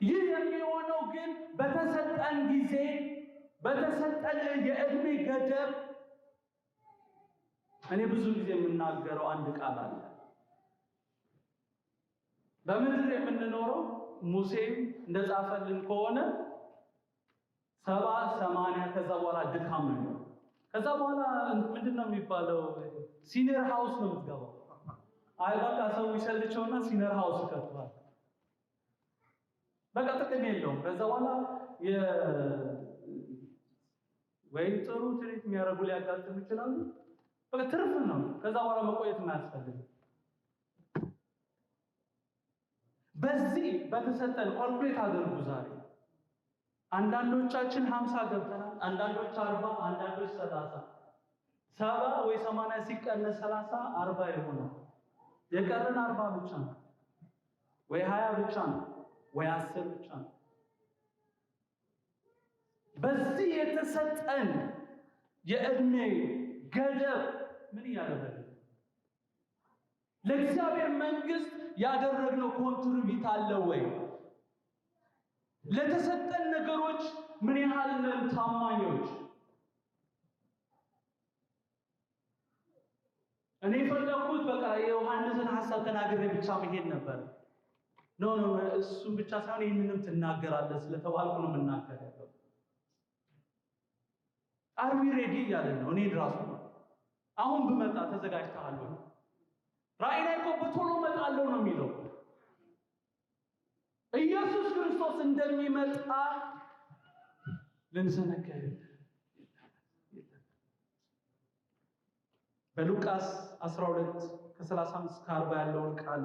ይህ የሚሆነው ግን በተሰጠን ጊዜ በተሰጠን የዕድሜ ገደብ። እኔ ብዙ ጊዜ የምናገረው አንድ ቃል አለ። በምድር የምንኖረው ሙሴም እንደጻፈልን ከሆነ 70-80 ከዛ በኋላ ድካም ነው። ከዛ በኋላ ምንድነው የሚባለው? ሲኒየር ሃውስ ነው የምትገባው። አይ በቃ ሰው ይሰልቸውና ሲኒየር ሃውስ ይከቷል። በቃ ጥቅም የለውም። ከዛ በኋላ ወይ ጥሩ ትሪት የሚያደርጉ ሊያጋጥሙ ይችላሉ። በቃ ትርፍ ነው። ከዛ በኋላ መቆየት የማያስፈልግ። በዚህ በተሰጠን ኦልፕሬት አድርጉ። ዛሬ አንዳንዶቻችን 50 ገብተናል፣ አንዳንዶች 40፣ አንዳንዶች 30። 70 ወይ 80 ሲቀነስ 30 40 ይሆናል። የቀረን 40 ብቻ ነው ወይ 20 ብቻ ነው ወይ 10 ብቻ ነው። በዚህ የተሰጠን የዕድሜ ገደብ ምን ያደረገ ለእግዚአብሔር መንግስት ያደረግነው ኮንትሪቢዩት አለ ወይ? ለተሰጠን ነገሮች ምን ያህል ነን ታማኞች? እኔ ፈለኩት በቃ የዮሐንስን ሐሳብ ተናግሬ ብቻ መሄድ ነበር። ኖ እሱን ብቻ ሳይሆን ይህንንም ትናገራለህ ስለተባልኩ ነው የምናገረው። አር ዊ ሬዲ እያለ ነው። እኔ ራሱ አሁን ብመጣ ተዘጋጅተሃል ወይ? ራእይ ላይ እኮ በቶሎ እመጣለሁ ነው የሚለው። ኢየሱስ ክርስቶስ እንደሚመጣ ልንዘነጋ በሉቃስ 12:35-40 ያለውን ቃል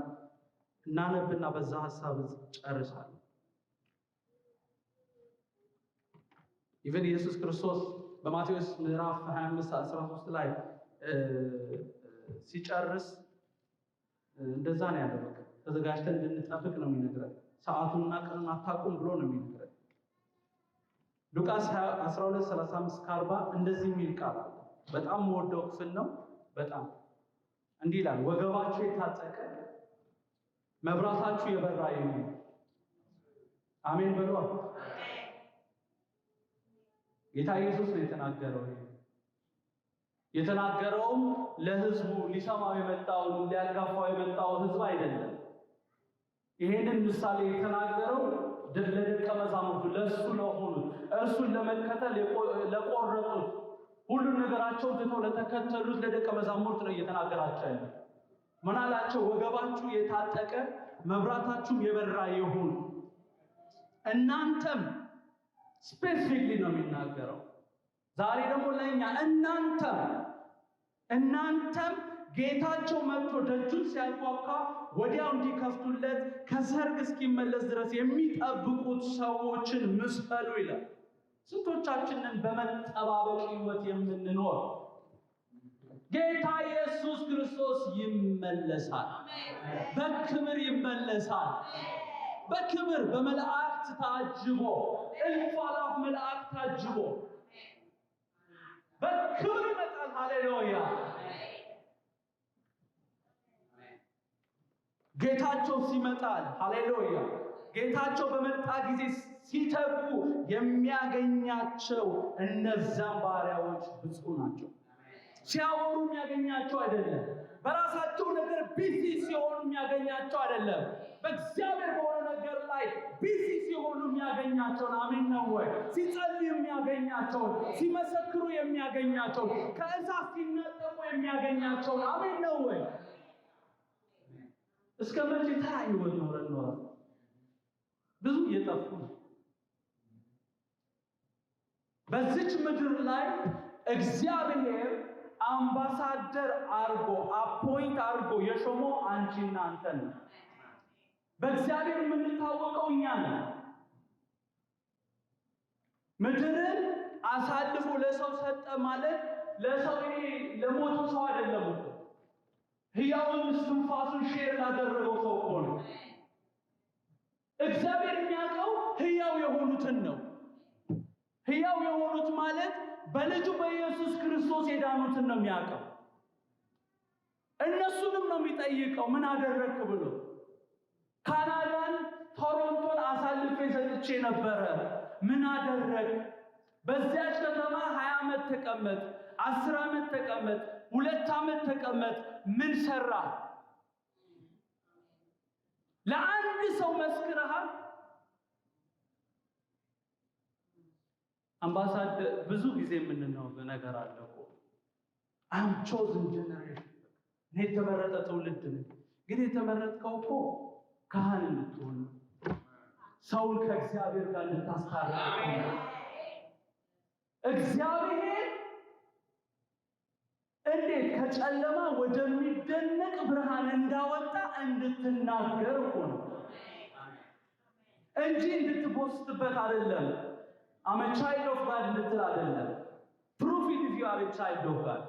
እናነብና በዛ ሐሳብ ጨርሳለሁ። ኢቭን ኢየሱስ ክርስቶስ በማቴዎስ ምዕራፍ 25:13 ላይ ሲጨርስ እንደዛ ነው ያደረገው። ተዘጋጅተን እንድንጠብቅ ነው የሚነግረን። ሰዓቱንና ቀኑን አታውቁም ብሎ ነው የሚነግረን። ሉቃስ 12:35-40 እንደዚህ የሚል ቃል አለ። በጣም ወደው ክፍል ነው። በጣም እንዲህ ይላል፣ ወገባችሁ የታጠቀ መብራታችሁ የበራ ይሁን። አሜን በሉ። ጌታ ኢየሱስ ነው የተናገረው። የተናገረውም ለሕዝቡ ሊሰማው የመጣው ሊያጋፋው የመጣው ሕዝብ አይደለም። ይሄንን ምሳሌ የተናገረው ለደቀ መዛሙርቱ ለእሱ ለሆኑት እርሱን ለመከተል ለቆረጡት ሁሉን ነገራቸው ትተው ለተከተሉት ለደቀ መዛሙርት ነው እየተናገራቸው ያለው። ምን አላቸው? ወገባችሁ የታጠቀ መብራታችሁም የበራ ይሁን። እናንተም ስፔሲፊክሊ ነው የሚናገረው። ዛሬ ደግሞ ለኛ እናንተም ጌታቸው መጥቶ ደጁን ሲያንኳኳ ወዲያው እንዲከፍቱለት ከሰርግ እስኪመለስ ድረስ የሚጠብቁት ሰዎችን ምሰሉ ይላል። ስንቶቻችንን በመጠባበቅ ሕይወት የምንኖር? ጌታ ኢየሱስ ክርስቶስ ይመለሳል። በክብር ይመለሳል። በክብር በመላእክት ታጅቦ እልፍ አእላፍ መላእክት ታጅቦ በክብር ይመጣል። ሃሌሉያ! ጌታቸው ሲመጣል፣ ሃሌሉያ! ጌታቸው በመጣ ጊዜ ሲተጉ የሚያገኛቸው እነዛን ባሪያዎች ብፁዕ ናቸው። ሲያወሩ የሚያገኛቸው አይደለም። በራሳቸው ነገር ቢዚ ሲሆኑ የሚያገኛቸው አይደለም። በእግዚአብሔር በሆነ ነገር ላይ ቢዚ ሲሆኑ የሚያገኛቸውን፣ አሜን ነው ወይ? ሲጸልዩ የሚያገኛቸውን፣ ሲመሰክሩ የሚያገኛቸውን፣ ከእሳት ሲነጠቁ የሚያገኛቸውን፣ አሜን ነው ወይ? እስከ መቼ ተራ ሕይወት ኖረን ብዙ እየጠፉ ነው። በዚች ምድር ላይ እግዚአብሔር አምባሳደር አርጎ አፖይንት አርጎ የሾመው አንቺና አንተን ነው። በእግዚአብሔር የምንታወቀው እኛ ነን። ምድርን አሳልፎ ለሰው ሰጠ ማለት ለሰው ይሄ ለሞተው ሰው አይደለም እኮ ሕያውን እስትንፋሱን ሼር ላደረገው ሰው እኮ ነው። እግዚአብሔር የሚያውቀው ሕያው የሆኑትን ነው። ሕያው የሆኑት ማለት በልጁ በኢየሱስ ክርስቶስ የዳኑትን ነው የሚያውቀው። እነሱንም ነው የሚጠይቀው ምን አደረክ ብሎ። ካናዳን ቶሮንቶን አሳልፌ ሰጥቼ ነበረ፣ ምን አደረክ? በዚያች ከተማ 20 ዓመት ተቀመጥ፣ 10 ዓመት ተቀመጥ፣ 2 ዓመት ተቀመጥ፣ ምን ሰራ? ለአንድ ሰው መስክረሃል? አምባሳደር ብዙ ጊዜ የምንነው ነገር አለ እኮ I'm chosen generation፣ እኔ የተመረጠ ትውልድ ነኝ። ግን የተመረጥከው እኮ ካህን እንድትሆን፣ ሰውን ከእግዚአብሔር ጋር እንድታስታርቅ። እግዚአብሔር እንዴት ከጨለማ ወደሚደነቅ ብርሃን እንዳወጣ እንድትናገር እኮ ነው እንጂ እንድትቦስትበት አይደለም። I'm a child of God እንድትል አይደለም። Prove it if you are a child of God።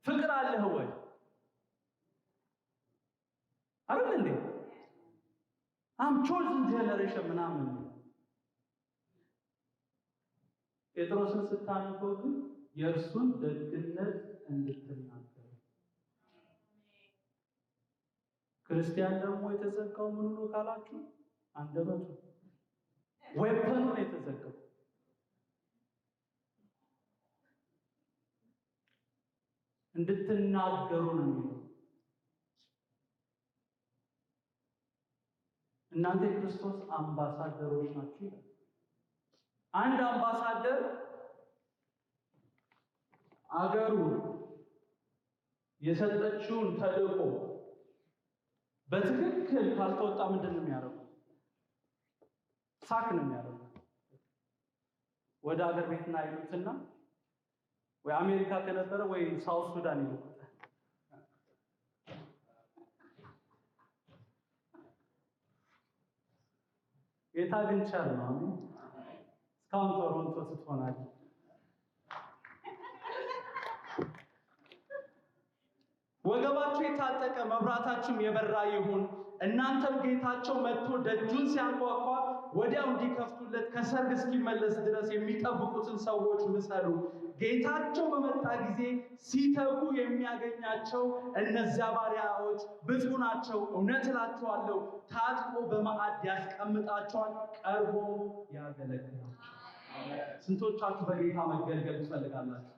ፍቅር አለህ ወይ? አይደል እንዴ? I'm chosen generation ምናምን። ጴጥሮስን ስታነበው ግን የእርሱን ደግነት እንድትናገር። ክርስቲያን ደግሞ የተዘጋው ምኑ ነው ካላችሁ አንደበቱ፣ ዌፐኑ ነው የተዘጋው። እንድትናገሩ ነው የሚለው። እናንተ የክርስቶስ አምባሳደሮች ናችሁ። አንድ አምባሳደር አገሩ የሰጠችውን ተልእኮ በትክክል ካልተወጣ ምንድን ነው የሚያደርገው? ሳክ ነው የሚያደርገው። ወደ ሀገር ቤትና ይሉትና ወይ አሜሪካ ከነበረ ወይ ሳውት ሱዳን ይሉታል። ጌታ ግን ቻል ነው። እስካሁን ቶሮንቶ ስትሆናል የታጠቀ መብራታችሁም የበራ ይሁን። እናንተም ጌታቸው መጥቶ ደጁን ሲያንኳኳ ወዲያው እንዲከፍቱለት ከሰርግ እስኪመለስ ድረስ የሚጠብቁትን ሰዎች ምሰሉ። ጌታቸው በመጣ ጊዜ ሲተጉ የሚያገኛቸው እነዚያ ባሪያዎች ብፁዕ ናቸው። እውነት እላችኋለሁ ታጥቆ በማዕድ ያስቀምጣቸዋል፣ ቀርቦ ያገለግላል። ስንቶቻችሁ በጌታ መገልገል ትፈልጋላችሁ?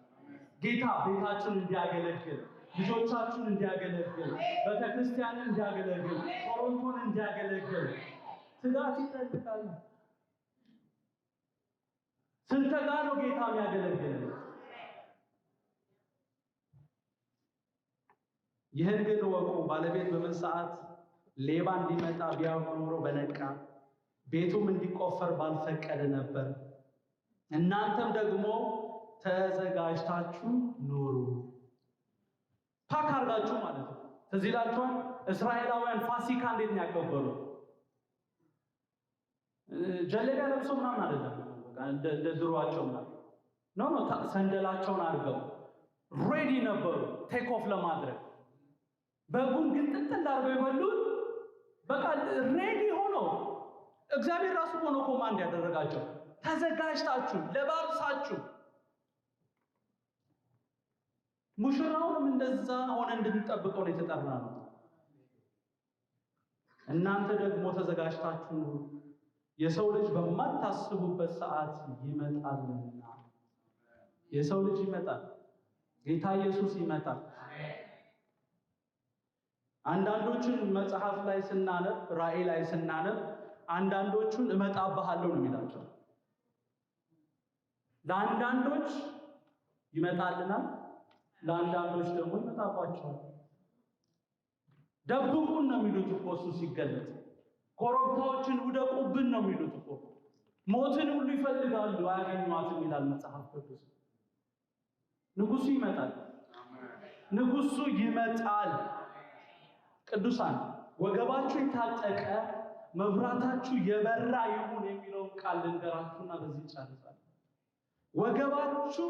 ጌታ ቤታችሁን እንዲያገለግል፣ ልጆቻችሁን እንዲያገለግል፣ ቤተክርስቲያንን እንዲያገለግል፣ ቶሮንቶን እንዲያገለግል ትጋት ይጠይቃል። ስንተጋ ነው ጌታ የሚያገለግል? ይህን ግን ወቁ፣ ባለቤት በምን ሰዓት ሌባ እንዲመጣ ቢያውቅ ኖሮ በነቃ፣ ቤቱም እንዲቆፈር ባልፈቀደ ነበር። እናንተም ደግሞ ተዘጋጅታችሁ ኑሩ። ፓክ አድርጋችሁ ማለት ነው። ትዝ ይላችኋል እስራኤላውያን ፋሲካ እንዴት ነው ያከበሩት? ጀለቢያ ለብሶ ምናምን አይደለም፣ እንደ ድሮአቸው ነው። ሰንደላቸውን አድርገው ሬዲ ነበሩ ቴክ ኦፍ ለማድረግ። በጉን ግን ጥጥል አድርገው የበሉት በቃ ሬዲ ሆኖ እግዚአብሔር ራሱ ሆኖ ኮማንድ ያደረጋቸው ተዘጋጅታችሁ ለባብሳችሁ። ሙሽራውንም እንደዛ ሆነ እንድንጠብቀው ነው የተጠራነው። እናንተ ደግሞ ተዘጋጅታችሁ የሰው ልጅ በማታስቡበት ሰዓት ይመጣልና። የሰው ልጅ ይመጣል፣ ጌታ ኢየሱስ ይመጣል። አንዳንዶቹን መጽሐፍ ላይ ስናነብ፣ ራእይ ላይ ስናነብ አንዳንዶቹን እመጣብሃለሁ ነው የሚላቸው። ለአንዳንዶች ይመጣልናል፣ ለአንዳንዶች ደግሞ ይመጣባቸዋል። ደብቁን ነው የሚሉት እኮ እሱ ሲገለጥ። ኮረብታዎችን ውደቁብን ነው የሚሉት እኮ። ሞትን ሁሉ ይፈልጋሉ አያገኟትም ይላል መጽሐፍ ቅዱስ። ንጉሱ ይመጣል፣ ንጉሱ ይመጣል። ቅዱሳን ወገባችሁ የታጠቀ መብራታችሁ የበራ ይሁን የሚለውን ቃል ልንገራችሁና በዚህ ጨርሳለሁ። ወገባችሁ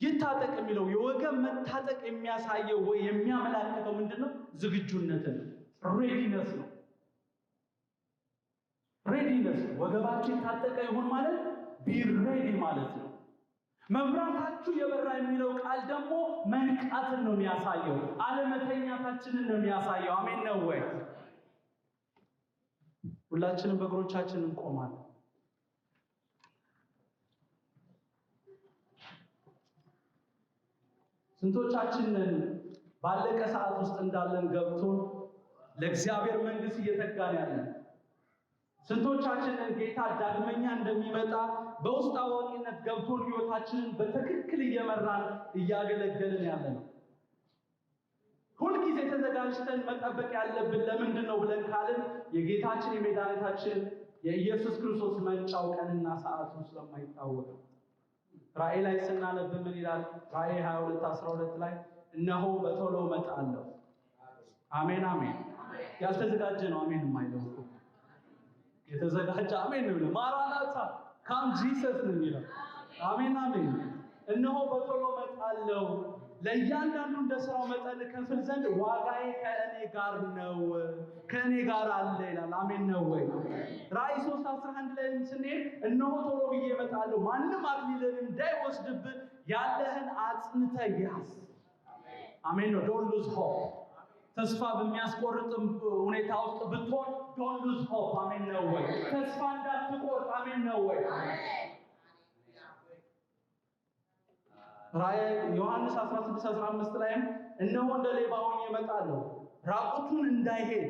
ይታጠቅ የሚለው የወገብ መታጠቅ የሚያሳየው ወይ የሚያመላክተው ምንድነው? ዝግጁነትን፣ ሬዲነስ ነው። ሬዲነስ ወገባችሁ የታጠቀ ይሁን ማለት ቢሬዲ ማለት ነው። መብራታችሁ የበራ የሚለው ቃል ደግሞ መንቃትን ነው የሚያሳየው፣ አለመተኛታችንን ነው የሚያሳየው። አሜን ነው ወይ? ሁላችንም በእግሮቻችን እንቆማለን። ስንቶቻችንን ባለቀ ሰዓት ውስጥ እንዳለን ገብቶ ለእግዚአብሔር መንግስት እየተጋን ያለን? ስንቶቻችንን ጌታ ዳግመኛ እንደሚመጣ በውስጥ አዋቂነት ገብቶን ህይወታችንን በትክክል እየመራን እያገለገልን ያለን? ሁልጊዜ ተዘጋጅተን መጠበቅ ያለብን ለምንድን ነው ብለን ካልን የጌታችን የመድኃኒታችን የኢየሱስ ክርስቶስ መምጫው ቀንና ሰዓቱ ስለማይታወቅ። ራእይ ላይ ስናነብ ምን ይላል? ራእይ 22:12 ላይ እነሆ በቶሎ እመጣለሁ። አሜን አሜን። ያልተዘጋጀ ነው አሜን የማይለው እኮ። የተዘጋጀ አሜን ነው። ማራናታ ካም ጂሰስ ነው የሚለው። አሜን አሜን። እነሆ በቶሎ እመጣለሁ፣ ለእያንዳንዱ እንደ ስራው መጠን ከፍል ዘንድ ዋጋዬ ከእኔ ጋር ነው፣ ከእኔ ጋር አለ ይላል። አሜን ነው ወይ? ራእይ 3:11 ላይ ስንሄድ እነሆ ቶሎ ብዬ እመጣለሁ፣ ማንም አክሊልን እንዳይወስድብህ ያለህን አጽንተህ ያዝ። አሜን ነው። ዶንት ሉዝ ሆፕ። ተስፋ በሚያስቆርጥም ሁኔታ ውስጥ ብትሆን ዶንት ሉዝ ሆፕ። አሜን ነው ወይ? ተስፋ እንዳትቆርጥ። አሜን ነው ወይ? ራእይ ዮሐንስ 16:15 ላይም እነሆ እንደ ሌባ ሆኜ እመጣለሁ፣ ራቁቱን እንዳይሄድ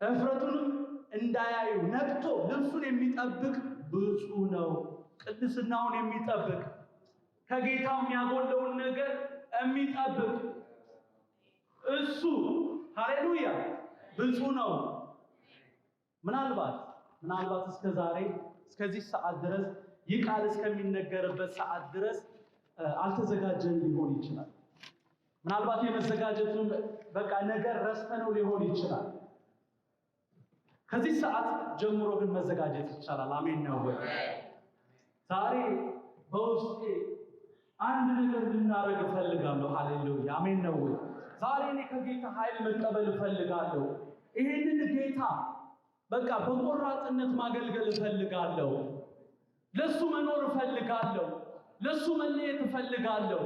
እፍረቱንም እንዳያዩ ነቅቶ ልብሱን የሚጠብቅ ብፁዕ ነው። ቅድስናውን የሚጠብቅ ከጌታው የሚያጎለውን ነገር የሚጠብቅ እሱ ሃሌሉያ ብፁዕ ነው። ምናልባት እስከዛሬ እስከዚህ ሰዓት ድረስ ይህ ቃል እስከሚነገርበት ሰዓት ድረስ አልተዘጋጀን ሊሆን ይችላል። ምናልባት የመዘጋጀቱን በቃ ነገር ረስተነው ሊሆን ይችላል። ከዚህ ሰዓት ጀምሮ ግን መዘጋጀት ይቻላል። አሜን ነው ወይ? ዛሬ በውስጤ አንድ ነገር ልናደርግ እፈልጋለሁ። ሃሌሉያ አሜን ነው ወይ? ዛሬ እኔ ከጌታ ኃይል መቀበል እፈልጋለሁ። ይሄንን ጌታ በቃ በቆራጥነት ማገልገል እፈልጋለሁ። ለሱ መኖር እፈልጋለሁ። ለሱ መለየት እፈልጋለሁ።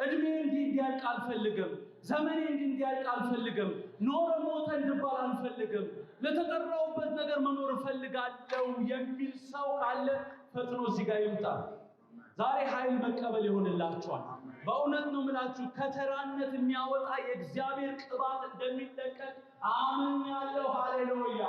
እድሜ እንዲያልቅ አልፈልግም። ዘመኔ እንዲያልቅ አልፈልግም። ኖረ ሞተ እንድባል አልፈልግም። ለተጠራውበት ነገር መኖር እፈልጋለሁ የሚል ሰው ካለ ፈጥኖ እዚህ ጋር ይምጣ። ዛሬ ኃይል መቀበል ይሆንላችኋል። በእውነት ነው የምላችሁ፣ ከተራነት የሚያወጣ የእግዚአብሔር ቅባት እንደሚለቀቅ አምኛለሁ። ሃሌሉያ!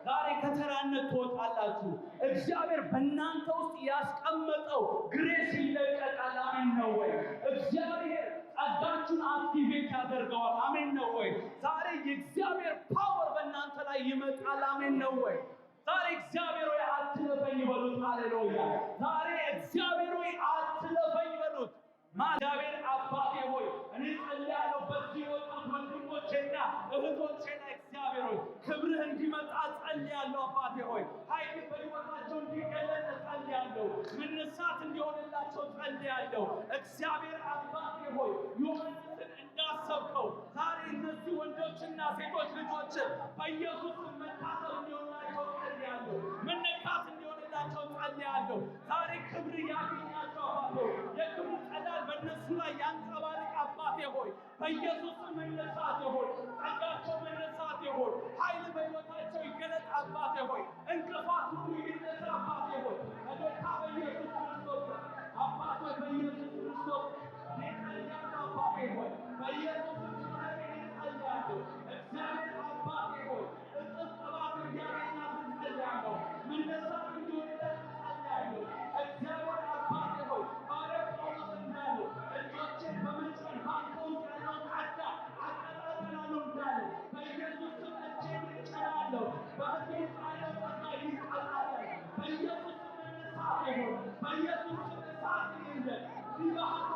ዛሬ ከተራነት ትወጣላችሁ። እግዚአብሔር በእናንተ ውስጥ ያስቀመጠው ግሬስ ይለቀቃል። አሜን ነው ወይ? እግዚአብሔር ጸጋችሁን አክቲቬት ያደርገዋል። አሜን ነው ወይ? ዛሬ የእግዚአብሔር ፓወር በእናንተ ላይ ይመጣል። አሜን ነው ወይ? ዛሬ እግዚአብሔር ሆይ አትለፈኝ በሉት። ሃሌሉያ! ዛሬ እግዚአብሔር ሆይ አትለፈኝ በሉት። እግዚአብሔር አባቴ ሆይ እኔ ጸልያለሁ በዚህ ወጣት ወንድሞቼና እህቶቼ ላይ እግዚአብሔር ሆይ ክብርህ እንዲመጣ ጸልያለሁ። አባቴ ሆይ ኃይል በሕይወታቸው እንዲገለጥ ጸልያለሁ። መነሳት እንዲሆንላቸው ጸልያለሁ። እግዚአብሔር አባቴ ሆይ ዮሐንስን እንዳሰብከው ዛሬ እነዚህ ወንዶችና ሴቶች ልጆች በኢየሱስ መታሰብ እንዲሆንላቸው ጸልያለሁ። መነካት እንዲሆንላቸው ጸልያለሁ። ዛሬ ክብር ያገኛቸው አባቴ የክብር ጸዳል በእነሱ ላይ ያንጸባርቅ። አባቴ ሆይ በኢየሱስ መነሳት ሆይ ጸጋቸው መነሳት ሆይ ኃይል በሕይወታቸው ይገለጥ። አባቴ ሆይ እንቅፋት ሁሉ ይነሳ። አባቴ ሆይ በጌታ በኢየሱስ ክርስቶስ አባቴ በኢየሱስ ክርስቶስ ጸልያለሁ። አባቴ ሆይ በኢየሱስ ክርስቶስ ጸልያለሁ። እግዚአብሔር አባቴ ሆይ እጥፍ ቅባት እንዲያገኛት ጸልያለሁ። መነሳት እንዲሆንለት ጸልያለሁ። እግዚአብሔር አባቴ ሆይ ጳውሎስ እንዳለው እጆቼን በመጫን ባንተ ውስጥ ያለውን ጸጋ አቀጣጥላለሁ እንዳለ በኢየሱስ ስም እጄን እጭናለሁ። በእጄ ያለው ጸጋ ይቃጠላል። በኢየሱስ ስም እሳት ይሁን። በኢየሱስ ስም እሳት ይንደድ። ሊባሃቶ